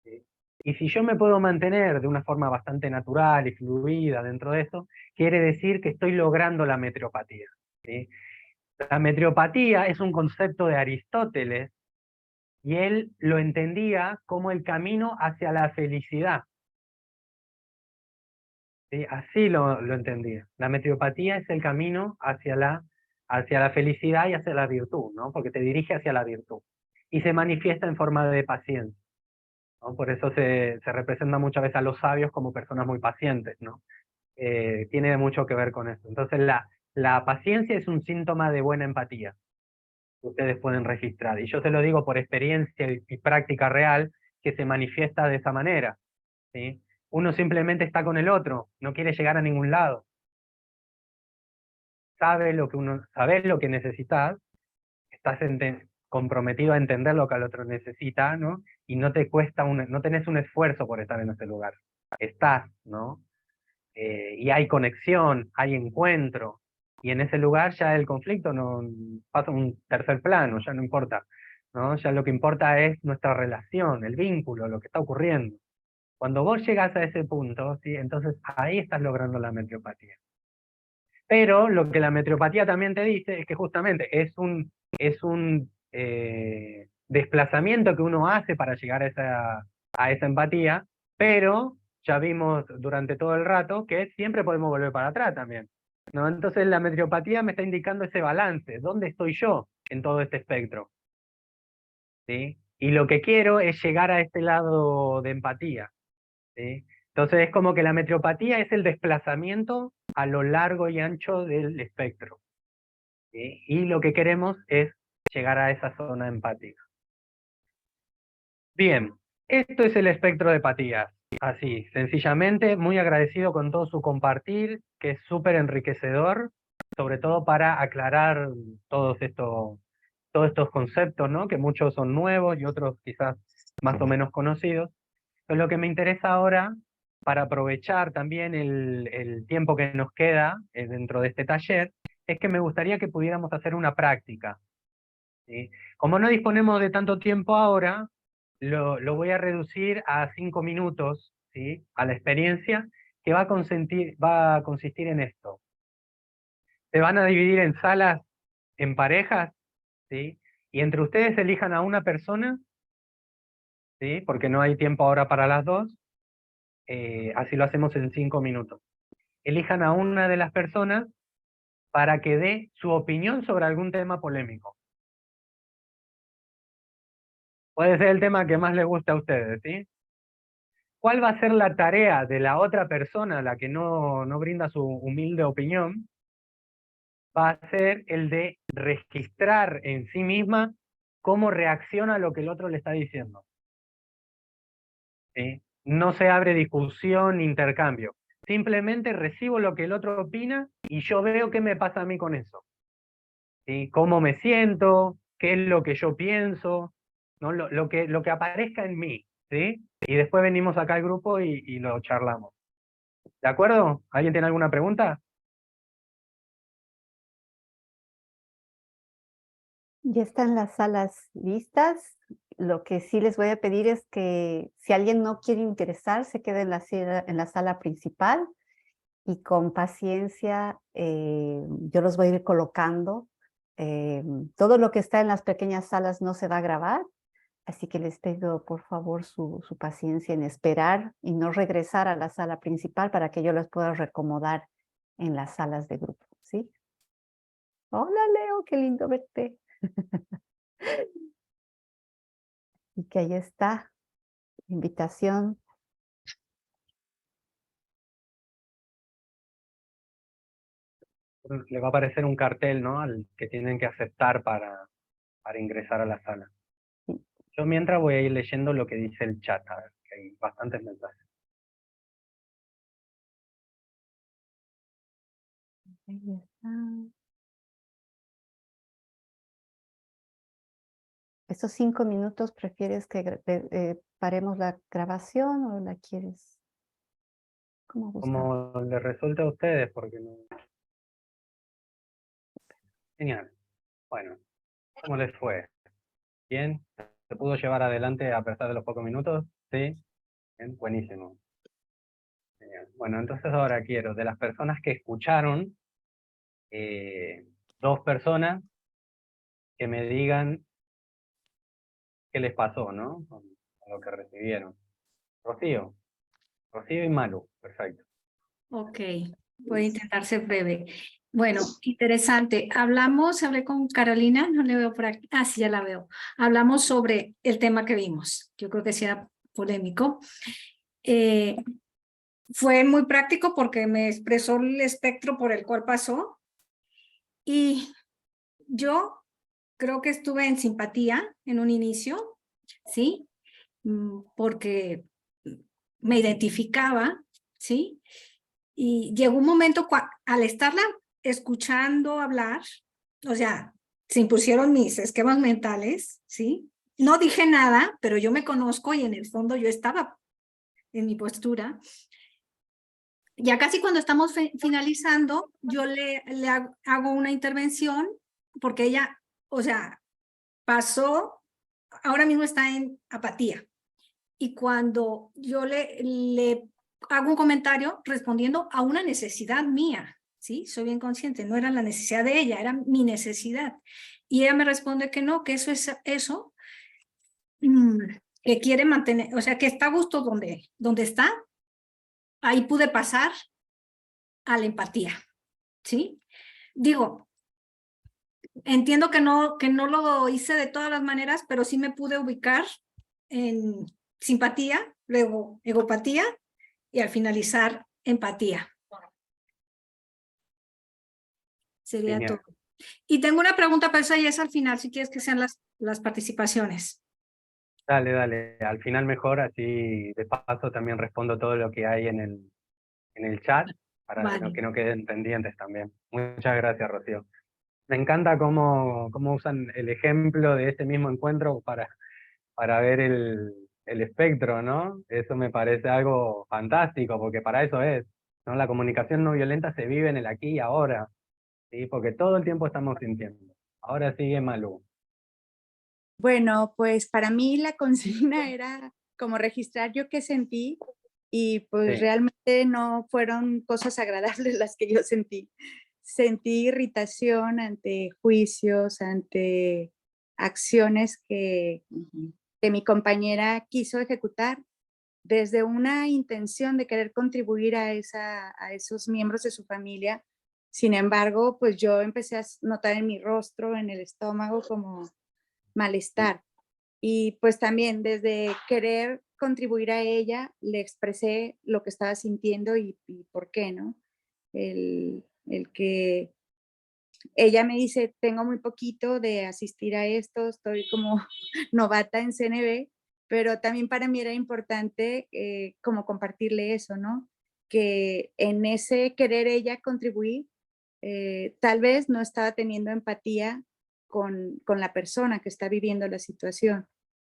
B: ¿Sí? Y si yo me puedo mantener de una forma bastante natural y fluida dentro de eso, quiere decir que estoy logrando la metriopatía. ¿Sí? La metriopatía es un concepto de Aristóteles y él lo entendía como el camino hacia la felicidad. ¿Sí? Así lo entendía. La metriopatía es el camino hacia la felicidad y hacia la virtud, ¿no? Porque te dirige hacia la virtud. Y se manifiesta en forma de paciencia, ¿no? Por eso se representa muchas veces a los sabios como personas muy pacientes, ¿no? Tiene mucho que ver con eso. Entonces la paciencia es un síntoma de buena empatía que ustedes pueden registrar. Y yo se lo digo por experiencia y práctica real que se manifiesta de esa manera, ¿sí? Uno simplemente está con el otro, no quiere llegar a ningún lado. Sabes lo que necesitas, estás comprometido a entender lo que el otro necesita, ¿no? Y no te cuesta, no tenés un esfuerzo por estar en ese lugar. Estás, ¿no? Y hay conexión, hay encuentro, y en ese lugar ya el conflicto no pasa a un tercer plano, ya no importa, ¿no? Ya lo que importa es nuestra relación, el vínculo, lo que está ocurriendo. Cuando vos llegas a ese punto, ¿sí? Entonces ahí estás logrando la metriopatía. Pero lo que la metriopatía también te dice es que justamente es un desplazamiento que uno hace para llegar a esa empatía, pero ya vimos durante todo el rato que siempre podemos volver para atrás también, ¿no? Entonces la metriopatía me está indicando ese balance, ¿dónde estoy yo en todo este espectro? ¿Sí? Y lo que quiero es llegar a este lado de empatía, ¿sí? Entonces es como que la metriopatía es el desplazamiento a lo largo y ancho del espectro, ¿sí? Y lo que queremos es llegar a esa zona empática. Bien, esto es el espectro de empatías. Así, sencillamente, muy agradecido con todo su compartir, que es súper enriquecedor, sobre todo para aclarar todos estos conceptos, ¿no? Que muchos son nuevos y otros quizás más o menos conocidos. Entonces, lo que me interesa ahora, para aprovechar también el tiempo que nos queda dentro de este taller, es que me gustaría que pudiéramos hacer una práctica, ¿sí? Como no disponemos de tanto tiempo ahora, lo voy a reducir a 5 minutos, ¿sí? A la experiencia, que va a consistir en esto. Se van a dividir en salas, en parejas, ¿sí? Y entre ustedes elijan a una persona, ¿sí? Porque no hay tiempo ahora para las dos. Así lo hacemos en 5 minutos. Elijan a una de las personas para que dé su opinión sobre algún tema polémico. Puede ser el tema que más les guste a ustedes, ¿sí? ¿Cuál va a ser la tarea de la otra persona, la que no brinda su humilde opinión? Va a ser el de registrar en sí misma cómo reacciona a lo que el otro le está diciendo, ¿sí? No se abre discusión ni intercambio. Simplemente recibo lo que el otro opina y yo veo qué me pasa a mí con eso, ¿sí? Cómo me siento, qué es lo que yo pienso, ¿no? Lo que aparezca en mí, ¿sí? Y después venimos acá al grupo y lo charlamos. ¿De acuerdo? ¿Alguien tiene alguna pregunta?
G: Ya están las salas listas. Lo que sí les voy a pedir es que si alguien no quiere interesar, se quede en la sala principal y con paciencia yo los voy a ir colocando. Todo lo que está en las pequeñas salas no se va a grabar, así que les pido por favor su paciencia en esperar y no regresar a la sala principal para que yo los pueda recomodar en las salas de grupo, ¿sí? Hola Leo, qué lindo verte. Y que ahí está, invitación.
B: Le va a aparecer un cartel, ¿no? Al que tienen que aceptar para ingresar a la sala. Yo mientras voy a ir leyendo lo que dice el chat, a ver, que hay bastantes mensajes.
G: Ahí está. ¿Estos 5 minutos prefieres que paremos la grabación o la quieres? ¿Cómo Gustavo?
B: Como les resulte a ustedes, porque no... Genial. Bueno, ¿cómo les fue? ¿Bien? ¿Se pudo llevar adelante a pesar de los pocos minutos? Sí. Bien, buenísimo. Genial. Bueno, entonces ahora quiero, de las personas que escucharon, 2 personas que me digan qué les pasó, ¿no? Con lo que recibieron. Rocío y Malu, perfecto.
E: Ok, voy a intentar ser breve. Bueno, interesante. Hablé con Carolina, no le veo por aquí. Ah, sí, ya la veo. Hablamos sobre el tema que vimos. Yo creo que sí era polémico. Fue muy práctico porque me expresó el espectro por el cual pasó. Y yo creo que estuve en simpatía en un inicio, ¿sí? Porque me identificaba, ¿sí? Y llegó un momento al estarla escuchando hablar, o sea, se impusieron mis esquemas mentales, ¿sí? No dije nada, pero yo me conozco y en el fondo yo estaba en mi postura. Ya casi cuando estamos finalizando, yo le hago una intervención porque ella, o sea, pasó, ahora mismo está en apatía. Y cuando yo le hago un comentario respondiendo a una necesidad mía, ¿sí? Soy bien consciente, no era la necesidad de ella, era mi necesidad. Y ella me responde que no, que eso es eso, que quiere mantener, o sea, que está a gusto donde está. Ahí pude pasar a la empatía, ¿sí? Digo, entiendo que no lo hice de todas las maneras, pero sí me pude ubicar en simpatía, luego egopatía, y al finalizar, empatía. Sería
B: Genial.
E: todo. Y tengo una pregunta, pero esa ya es al final, si quieres que sean las participaciones.
B: Dale, dale. Al final mejor, así de paso también respondo todo lo que hay en el chat, para
E: Vale.
B: que no queden pendientes también. Muchas gracias, Rocío. Me encanta cómo usan el ejemplo de ese mismo encuentro para ver el espectro, ¿no? Eso me parece algo fantástico, porque para eso es, ¿no? La comunicación no violenta se vive en el aquí y ahora, ¿sí? Porque todo el tiempo estamos sintiendo. Ahora sigue Malú.
C: Bueno, pues para mí la consigna era como registrar yo qué sentí y pues
B: Sí.
C: realmente no fueron cosas agradables las que yo sentí. Sentí irritación ante juicios, ante acciones que mi compañera quiso ejecutar desde una intención de querer contribuir a esos miembros de su familia. Sin embargo, pues yo empecé a notar en mi rostro, en el estómago, como malestar. Y pues también desde querer contribuir a ella, le expresé lo que estaba sintiendo y por qué, ¿no? El que ella me dice, tengo muy poquito de asistir a esto, estoy como novata en CNB, pero también para mí era importante como compartirle eso, ¿no? Que en ese querer ella contribuir, tal vez no estaba teniendo empatía con la persona que está viviendo la situación.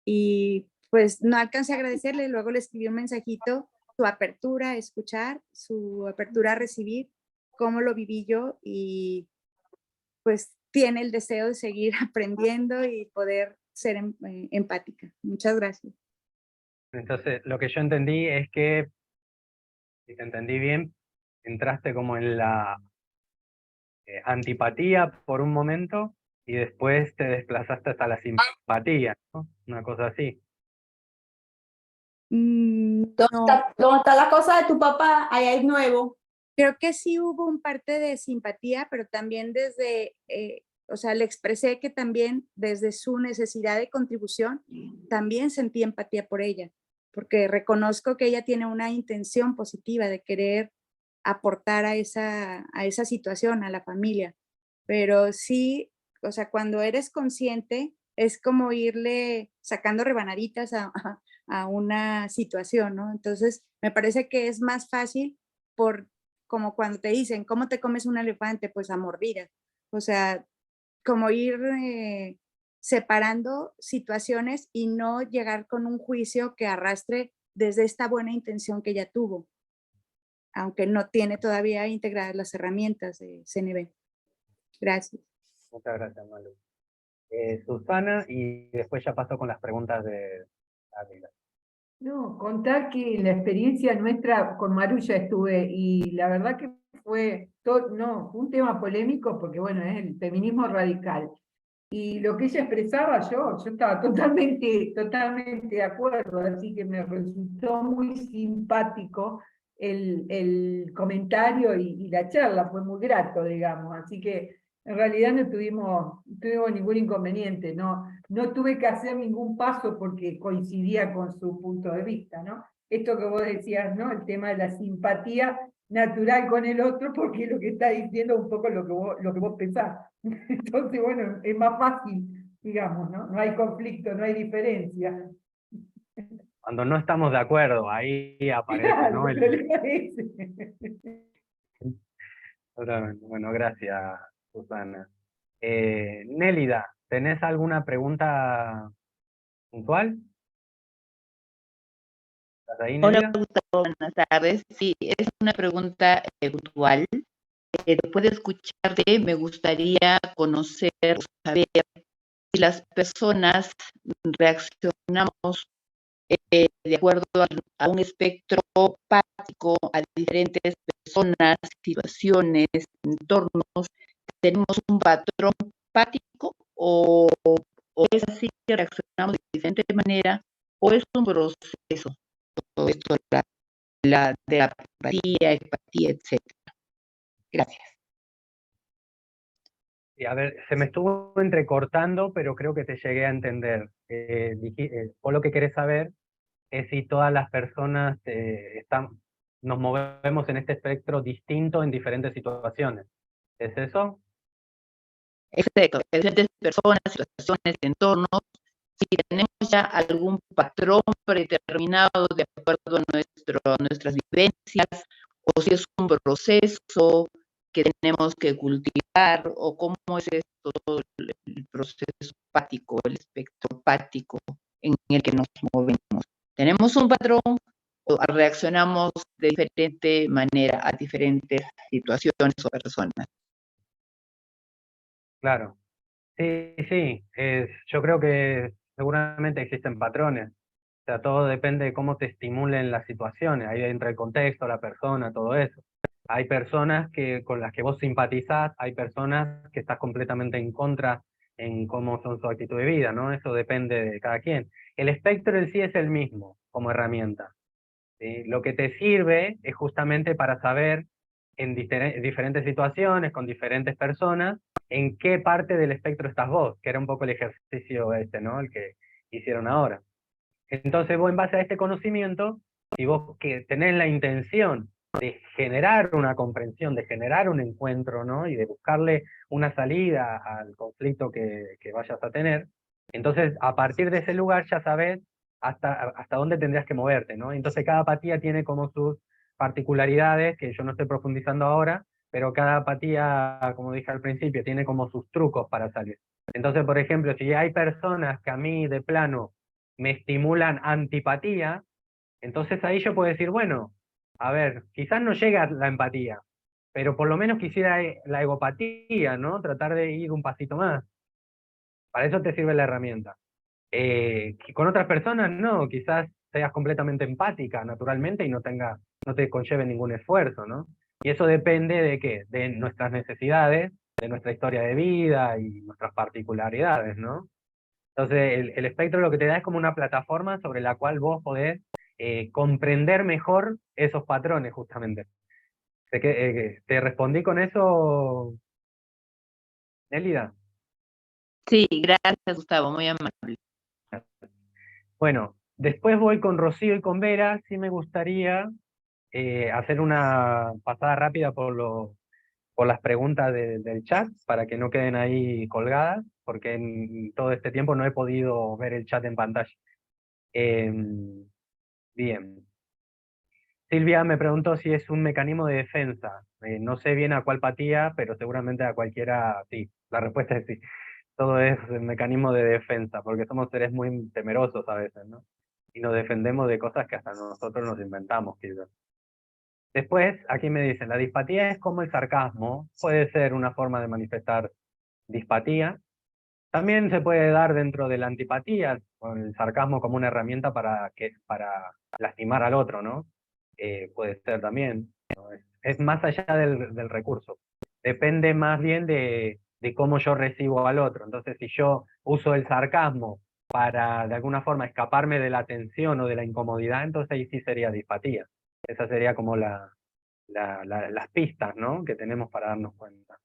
C: Y pues no alcancé a agradecerle, luego le escribí un mensajito, su apertura a escuchar, su apertura a recibir, cómo lo viví yo y pues tiene el deseo de seguir aprendiendo y poder ser empática. Muchas gracias.
B: Entonces, lo que yo entendí es que, si te entendí bien, entraste como en la antipatía por un momento y después te desplazaste hasta la simpatía, ¿no? Una cosa así.
C: No,
L: ¿Dónde está la cosa de tu papá? Ahí hay nuevo.
C: creo que sí hubo un parte de simpatía, pero también desde, o sea, le expresé que también desde su necesidad de contribución, también sentí empatía por ella, porque reconozco que ella tiene una intención positiva de querer aportar a esa situación, a la familia. Pero sí, o sea, cuando eres consciente, es como irle sacando rebanaditas a una situación, ¿no? Entonces, me parece que es más fácil como cuando te dicen, ¿cómo te comes un elefante? Pues a mordidas. O sea, como ir separando situaciones y no llegar con un juicio que arrastre desde esta buena intención que ella tuvo, aunque no tiene todavía integradas las herramientas de CNB. Gracias.
B: Muchas gracias, Malu. Susana, y después ya paso con las preguntas de Ávila.
J: No, contar que la experiencia nuestra con Maru ya estuve, y la verdad que fue un tema polémico porque, bueno, es el feminismo radical. Y lo que ella expresaba, yo estaba totalmente de acuerdo, así que me resultó muy simpático el comentario y la charla, fue muy grato, digamos, así que en realidad no tuvimos ningún inconveniente, no tuve que hacer ningún paso porque coincidía con su punto de vista, ¿no? Esto que vos decías, ¿no? El tema de la simpatía natural con el otro, porque lo que está diciendo es un poco lo que vos pensás. Entonces, bueno, es más fácil, digamos, ¿no? No hay conflicto, no hay diferencia.
B: Cuando no estamos de acuerdo, ahí aparece,
J: Claro,
B: ¿no?
J: el problema es ese.
B: Bueno, gracias, Susana. Nélida, ¿tenés alguna pregunta puntual? ¿Estás ahí,
M: Hola,
B: Nélida?
M: Gustavo, buenas tardes. Sí, es una pregunta puntual. Después de escucharte, me gustaría conocer, saber si las personas reaccionamos de acuerdo a un espectro empático a diferentes personas, situaciones, entornos. ¿Tenemos un patrón empático o es así que reaccionamos de diferente manera o es un proceso? Todo esto de la empatía, etcétera. Gracias.
B: Sí, a ver, se me estuvo entrecortando, pero creo que te llegué a entender. Vos lo que querés saber es si todas las personas nos movemos en este espectro distinto en diferentes situaciones. ¿Es eso?
M: Exacto, diferentes personas, situaciones, entornos, si tenemos ya algún patrón predeterminado de acuerdo a nuestras vivencias, o si es un proceso que tenemos que cultivar, o cómo es esto, todo el proceso empático, el espectro empático en el que nos movemos. ¿Tenemos un patrón o reaccionamos de diferente manera a diferentes situaciones o personas?
B: Claro. Sí, sí. Yo creo que seguramente existen patrones. O sea, todo depende de cómo te estimulen las situaciones. Ahí entra el contexto, la persona, todo eso. Hay personas con las que vos simpatizás, hay personas que estás completamente en contra en cómo son su actitud de vida, ¿no? Eso depende de cada quien. El espectro en sí es el mismo como herramienta, ¿sí? Lo que te sirve es justamente para saber en diferentes situaciones, con diferentes personas, en qué parte del espectro estás vos, que era un poco el ejercicio ¿no? El que hicieron ahora. Entonces vos en base a este conocimiento, si vos que tenés la intención de generar una comprensión, de generar un encuentro, ¿no? Y de buscarle una salida al conflicto que vayas a tener, entonces a partir de ese lugar ya sabés hasta dónde tendrías que moverte, ¿no? Entonces cada apatía tiene como sus particularidades, que yo no estoy profundizando ahora, pero cada apatía, como dije al principio, tiene como sus trucos para salir. Entonces, por ejemplo, si hay personas que a mí de plano me estimulan antipatía, entonces ahí yo puedo decir, bueno, a ver, quizás no llega la empatía, pero por lo menos quisiera la egopatía, ¿no? Tratar de ir un pasito más. Para eso te sirve la herramienta. Con otras personas, no, quizás seas completamente empática, naturalmente, y no te conlleve ningún esfuerzo, ¿no? Y eso depende de qué, de nuestras necesidades, de nuestra historia de vida y nuestras particularidades, ¿no? Entonces, el espectro lo que te da es como una plataforma sobre la cual vos podés comprender mejor esos patrones, justamente. ¿Te respondí con eso, Nélida?
M: Sí, gracias, Gustavo, muy amable.
B: Bueno, después voy con Rocío y con Vera. Sí me gustaría hacer una pasada rápida por las preguntas del chat, para que no queden ahí colgadas, porque en todo este tiempo no he podido ver el chat en pantalla. Bien. Silvia me preguntó si es un mecanismo de defensa. No sé bien a cuál apatía, pero seguramente a cualquiera sí. La respuesta es sí. todo es un mecanismo de defensa, porque somos seres muy temerosos a veces, ¿no? Y nos defendemos de cosas que hasta nosotros nos inventamos, quizás. Después, aquí me dicen, la dispatía es como el sarcasmo, puede ser una forma de manifestar dispatía. También se puede dar dentro de la antipatía, con el sarcasmo como una herramienta para lastimar al otro, ¿no? Puede ser también, ¿no? Es más allá del recurso. Depende más bien de cómo yo recibo al otro. Entonces, si yo uso el sarcasmo para, de alguna forma, escaparme de la tensión o de la incomodidad, entonces ahí sí sería dispatía. Esa sería como las pistas, ¿no?, que tenemos para darnos cuenta.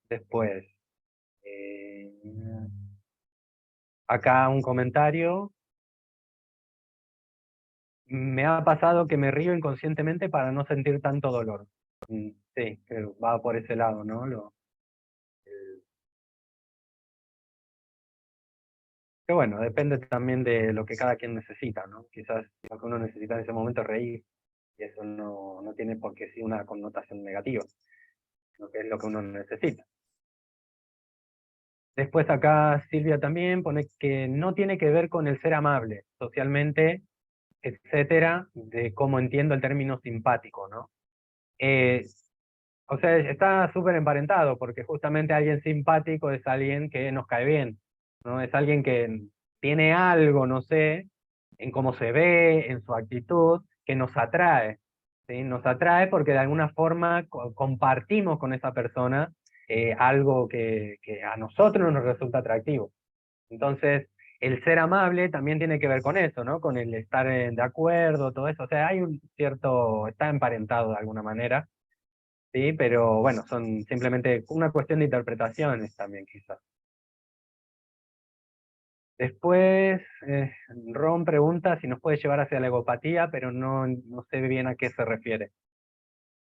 B: Después, acá un comentario. Me ha pasado que me río inconscientemente para no sentir tanto dolor. Sí, creo, va por ese lado, ¿no? Que bueno, depende también de lo que cada quien necesita, ¿no? Quizás lo que uno necesita en ese momento es reír, y eso no tiene por qué ser una connotación negativa, lo que es lo que uno necesita. Después acá Silvia también pone que no tiene que ver con el ser amable, socialmente, etcétera, de cómo entiendo el término simpático, ¿no? O sea, está súper emparentado, porque justamente alguien simpático es alguien que nos cae bien, ¿no? Es alguien que tiene algo, no sé, en cómo se ve, en su actitud, que nos atrae, ¿sí? Nos atrae porque de alguna forma compartimos con esa persona algo que a nosotros nos resulta atractivo. Entonces, el ser amable también tiene que ver con eso, ¿no? Con el estar de acuerdo, todo eso. O sea, hay un cierto, está emparentado de alguna manera. Sí, pero bueno, son simplemente una cuestión de interpretaciones también, quizás. Después, Ron pregunta si nos puede llevar hacia la egopatía, pero no sé bien a qué se refiere.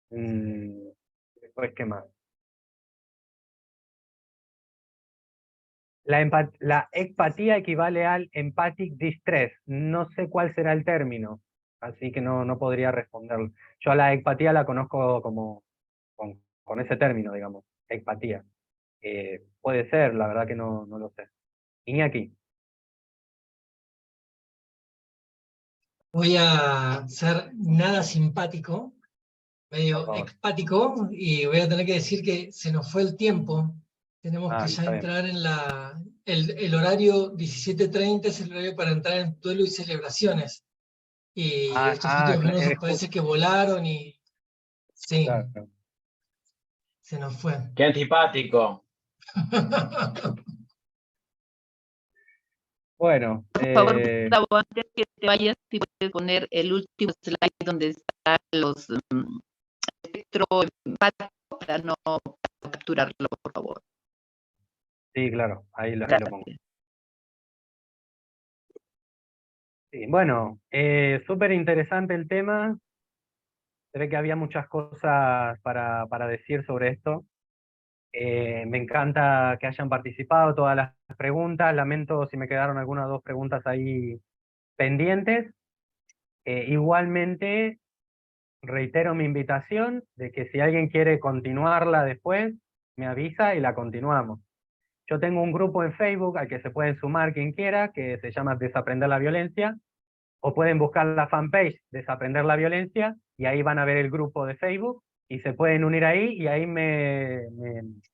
B: Después, ¿qué más? La empatía equivale al empathic distress. No sé cuál será el término, así que no podría responderlo. Yo a la empatía la conozco como con ese término, digamos, empatía. Puede ser, la verdad que no lo sé. Iñaki.
A: Voy a ser nada simpático, medio expático, y voy a tener que decir que se nos fue el tiempo. Tenemos que ya
B: Está bien.
A: entrar en el horario 17:30 es el horario para entrar en duelo y celebraciones. Y estos últimos minutos parece que volaron y sí,
B: Claro.
A: se nos fue.
N: ¡Qué antipático!
B: Bueno,
M: por favor, Gustavo, antes que te vayas, si puedes poner el último slide donde están los espectro para no capturarlo, por favor.
B: Sí, claro, ahí lo pongo. Sí, bueno, súper interesante el tema. Se ve que había muchas cosas para decir sobre esto. Me encanta que hayan participado todas las preguntas. Lamento si me quedaron algunas 2 preguntas ahí pendientes. Igualmente, reitero mi invitación de que si alguien quiere continuarla después, me avisa y la continuamos. Yo tengo un grupo en Facebook al que se pueden sumar quien quiera, que se llama Desaprender la Violencia, o pueden buscar la fanpage Desaprender la Violencia, y ahí van a ver el grupo de Facebook, y se pueden unir ahí, y ahí me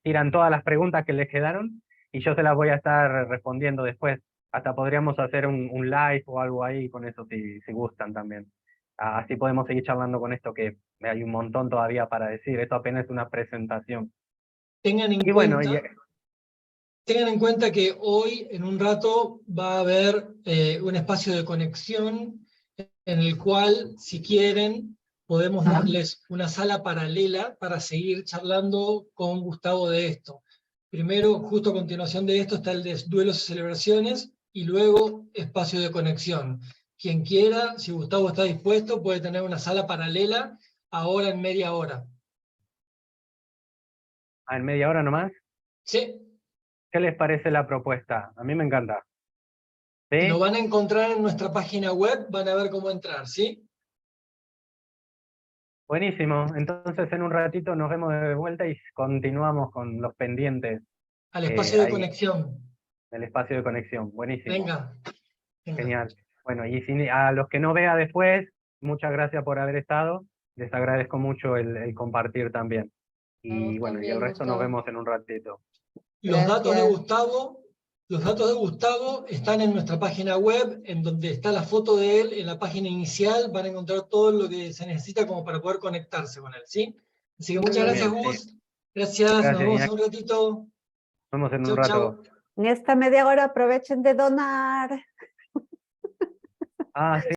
B: tiran todas las preguntas que les quedaron, y yo se las voy a estar respondiendo después. Hasta podríamos hacer un live o algo ahí con eso, si gustan también. Así podemos seguir charlando con esto, que hay un montón todavía para decir. Esto apenas es una presentación.
A: Tengan en cuenta que hoy, en un rato, va a haber un espacio de conexión en el cual, si quieren, podemos darles una sala paralela para seguir charlando con Gustavo de esto. Primero, justo a continuación de esto, está el de duelos y celebraciones, y luego espacio de conexión. Quien quiera, si Gustavo está dispuesto, puede tener una sala paralela ahora en media hora.
B: ¿En media hora nomás?
A: Sí.
B: ¿Qué les parece la propuesta? A mí me encanta. ¿Sí?
A: Lo van a encontrar en nuestra página web, van a ver cómo entrar, ¿sí?
B: Buenísimo. Entonces en un ratito nos vemos de vuelta y continuamos con los pendientes.
A: Al espacio de
B: ahí,
A: conexión.
B: el espacio de conexión. Buenísimo.
A: Venga.
B: Genial. Bueno, y a los que no vea después, muchas gracias por haber estado. Les agradezco mucho el compartir también. Y bueno, y el resto nos vemos en un ratito.
A: Los datos de Gustavo están en nuestra página web, en donde está la foto de él, en la página inicial, van a encontrar todo lo que se necesita como para poder conectarse con él, ¿sí? Así que muchas gracias,
B: Bien,
A: Gus.
B: sí.
A: Gracias, nos
B: Gracias,
A: vemos en
B: Iñaki.
A: un ratito.
B: Nos vemos en un
A: Chau,
B: rato.
A: chau.
G: En esta media hora aprovechen de donar.
B: Ah, sí.